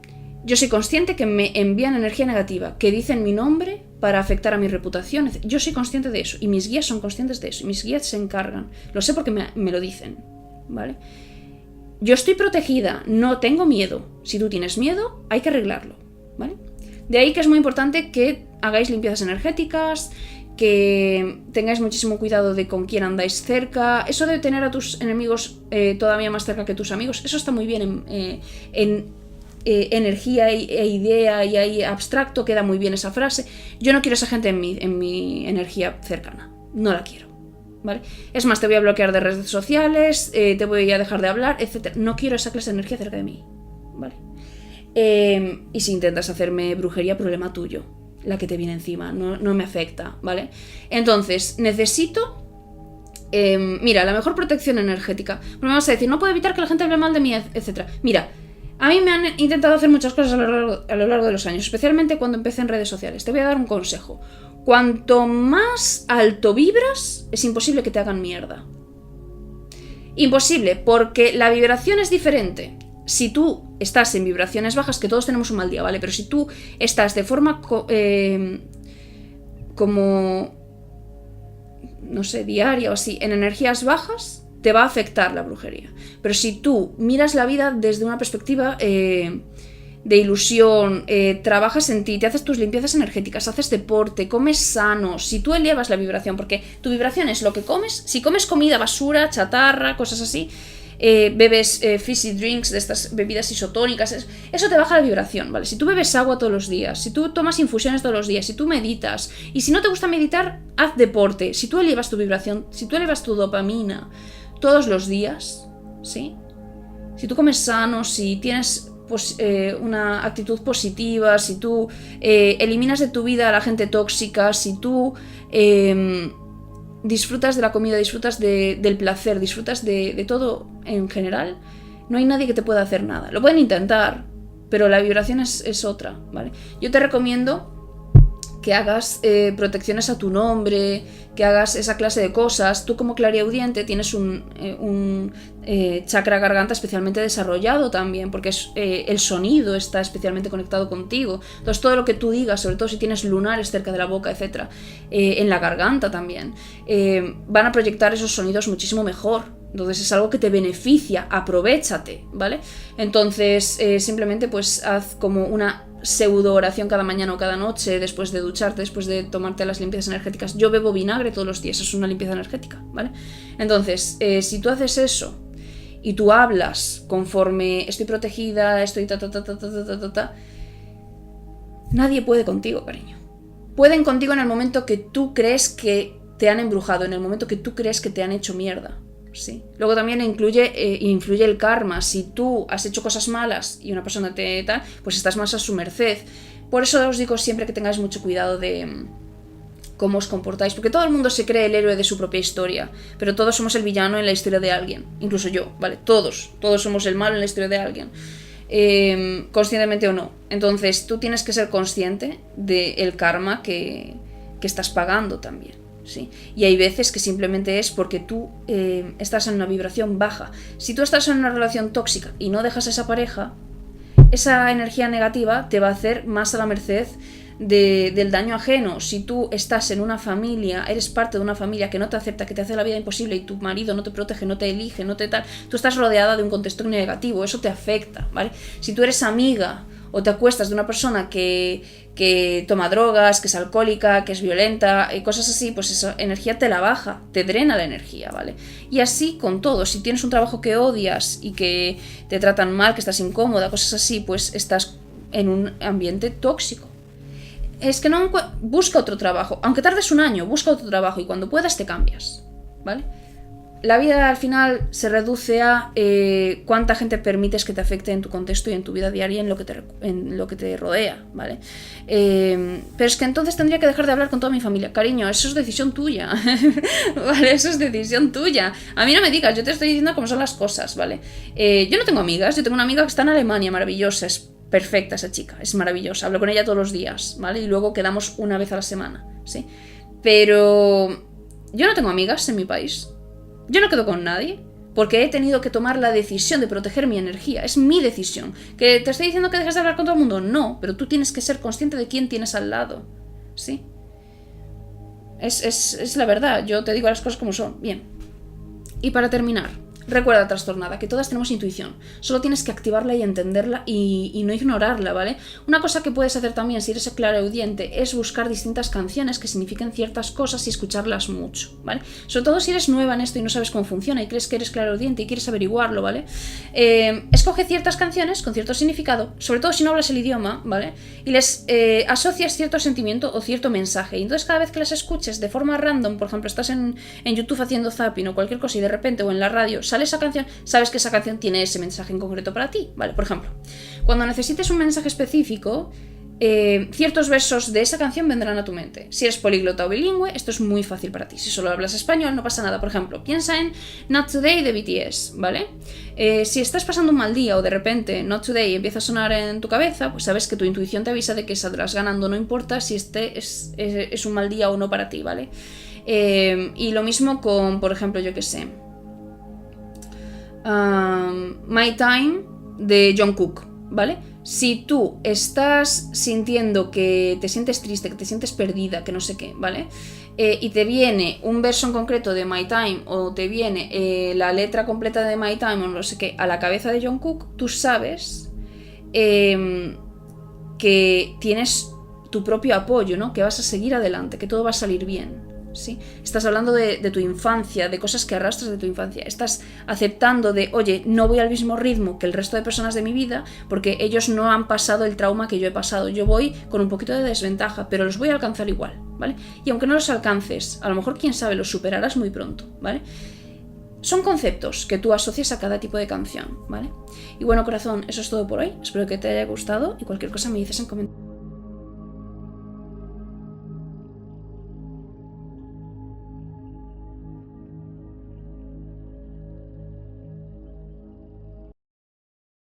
Yo soy consciente que me envían energía negativa, que dicen mi nombre para afectar a mi reputación. Yo soy consciente de eso, y mis guías son conscientes de eso, y mis guías se encargan. Lo sé porque me lo dicen, ¿vale? Yo estoy protegida, no tengo miedo. Si tú tienes miedo, hay que arreglarlo, ¿vale? De ahí que es muy importante que hagáis limpiezas energéticas, que tengáis muchísimo cuidado de con quién andáis cerca. Eso de tener a tus enemigos todavía más cerca que tus amigos, eso está muy bien en energía e idea y ahí abstracto, queda muy bien esa frase. Yo no quiero esa gente en mi energía cercana, no la quiero, ¿vale? Es más, te voy a bloquear de redes sociales, te voy a dejar de hablar, etc. No quiero esa clase de energía cerca de mí, ¿vale? Y si intentas hacerme brujería, problema tuyo, la que te viene encima, no me afecta, ¿vale? Entonces, necesito... mira, la mejor protección energética. Me vas a decir, no puedo evitar que la gente hable mal de mí, etc. Mira, a mí me han intentado hacer muchas cosas a lo largo de los años, especialmente cuando empecé en redes sociales. Te voy a dar un consejo. Cuanto más alto vibras, es imposible que te hagan mierda. Imposible, porque la vibración es diferente. Si tú estás en vibraciones bajas, que todos tenemos un mal día, ¿vale? Pero si tú estás de forma como, no sé, diaria o así, en energías bajas, te va a afectar la brujería. Pero si tú miras la vida desde una perspectiva de ilusión, trabajas en ti, te haces tus limpiezas energéticas, haces deporte, comes sano, si tú elevas la vibración, porque tu vibración es lo que comes, si comes comida, basura, chatarra, cosas así, bebes fizzy drinks, de estas bebidas isotónicas, eso te baja la vibración, ¿vale? Si tú bebes agua todos los días, si tú tomas infusiones todos los días, si tú meditas, y si no te gusta meditar, haz deporte, si tú elevas tu vibración, si tú elevas tu dopamina todos los días, ¿sí? Si tú comes sano, si tienes una actitud positiva, si tú eliminas de tu vida a la gente tóxica, si tú disfrutas de la comida, disfrutas del placer, disfrutas de todo en general, no hay nadie que te pueda hacer nada. Lo pueden intentar, pero la vibración es otra, ¿vale? Yo te recomiendo que hagas protecciones a tu nombre, que hagas esa clase de cosas. Tú como clariaudiente tienes un chakra garganta especialmente desarrollado también, porque el sonido está especialmente conectado contigo. Entonces todo lo que tú digas, sobre todo si tienes lunares cerca de la boca, etc., en la garganta también, van a proyectar esos sonidos muchísimo mejor. Entonces es algo que te beneficia, aprovéchate, ¿vale? Entonces simplemente pues haz como una pseudo oración cada mañana o cada noche, después de ducharte, después de tomarte las limpiezas energéticas. Yo bebo vinagre todos los días, eso es una limpieza energética, ¿vale? Entonces, si tú haces eso y tú hablas conforme estoy protegida, estoy nadie puede contigo, cariño. Pueden contigo en el momento que tú crees que te han embrujado, en el momento que tú crees que te han hecho mierda. Sí. Luego también influye el karma. Si tú has hecho cosas malas y una persona te tal, pues estás más a su merced. Por eso os digo siempre que tengáis mucho cuidado de cómo os comportáis, porque todo el mundo se cree el héroe de su propia historia, pero todos somos el villano en la historia de alguien, incluso yo, ¿vale? Todos somos el malo en la historia de alguien, conscientemente o no. Entonces tú tienes que ser consciente del karma que estás pagando también. ¿Sí? Y hay veces que simplemente es porque tú estás en una vibración baja. Si tú estás en una relación tóxica y no dejas a esa pareja, esa energía negativa te va a hacer más a la merced del daño ajeno. Si tú estás en una familia, eres parte de una familia que no te acepta, que te hace la vida imposible y tu marido no te protege, no te elige, no te tal, tú estás rodeada de un contexto negativo, eso te afecta, ¿vale? Si tú eres amiga o te acuestas de una persona que toma drogas, que es alcohólica, que es violenta, cosas así, pues esa energía te la baja, te drena la energía, ¿vale? Y así con todo. Si tienes un trabajo que odias y que te tratan mal, que estás incómoda, cosas así, pues estás en un ambiente tóxico. Es que no busca otro trabajo, aunque tardes un año, busca otro trabajo y cuando puedas te cambias, ¿vale? La vida al final se reduce a cuánta gente permites que te afecte en tu contexto y en tu vida diaria, en lo que te rodea, ¿vale? Pero es que entonces tendría que dejar de hablar con toda mi familia. Cariño, eso es decisión tuya, ¿vale? Eso es decisión tuya. A mí no me digas, yo te estoy diciendo cómo son las cosas, ¿vale? Yo no tengo amigas, yo tengo una amiga que está en Alemania, maravillosa, es perfecta esa chica, es maravillosa, hablo con ella todos los días, ¿vale? Y luego quedamos una vez a la semana, ¿sí? Pero yo no tengo amigas en mi país. Yo no quedo con nadie, porque he tenido que tomar la decisión de proteger mi energía. Es mi decisión. ¿Que te estoy diciendo que dejes de hablar con todo el mundo? No, pero tú tienes que ser consciente de quién tienes al lado. ¿Sí? Es la verdad, yo te digo las cosas como son. Bien. Y para terminar, recuerda, trastornada, que todas tenemos intuición. Solo tienes que activarla y entenderla y no ignorarla, ¿vale? Una cosa que puedes hacer también, si eres clariaudiente, es buscar distintas canciones que signifiquen ciertas cosas y escucharlas mucho, ¿vale? Sobre todo si eres nueva en esto y no sabes cómo funciona y crees que eres clariaudiente y quieres averiguarlo, ¿vale? Escoge ciertas canciones con cierto significado, sobre todo si no hablas el idioma, ¿vale? Y les asocias cierto sentimiento o cierto mensaje. Y entonces cada vez que las escuches de forma random, por ejemplo, estás en YouTube haciendo zapping o cualquier cosa y de repente, o en la radio, sale esa canción, sabes que esa canción tiene ese mensaje en concreto para ti, ¿vale? Por ejemplo, cuando necesites un mensaje específico, ciertos versos de esa canción vendrán a tu mente. Si eres políglota o bilingüe, esto es muy fácil para ti. Si solo hablas español, no pasa nada. Por ejemplo, piensa en Not Today de BTS, ¿vale? Si estás pasando un mal día o de repente Not Today empieza a sonar en tu cabeza, pues sabes que tu intuición te avisa de que saldrás ganando, no importa si este es un mal día o no para ti, ¿vale? Y lo mismo con, por ejemplo, yo qué sé, My Time de Jungkook, ¿vale? Si tú estás sintiendo que te sientes triste, que te sientes perdida, que no sé qué, ¿vale? Y te viene un verso en concreto de My Time o te viene la letra completa de My Time o no sé qué a la cabeza de Jungkook, tú sabes que tienes tu propio apoyo, ¿no? Que vas a seguir adelante, que todo va a salir bien. ¿Sí? Estás hablando de tu infancia, de cosas que arrastras de tu infancia. Estás aceptando de, oye, no voy al mismo ritmo que el resto de personas de mi vida porque ellos no han pasado el trauma que yo he pasado. Yo voy con un poquito de desventaja, pero los voy a alcanzar igual, ¿vale? Y aunque no los alcances, a lo mejor, quién sabe, los superarás muy pronto, ¿vale? Son conceptos que tú asocias a cada tipo de canción, ¿vale? Y bueno, corazón, eso es todo por hoy. Espero que te haya gustado y cualquier cosa me dices en comentarios.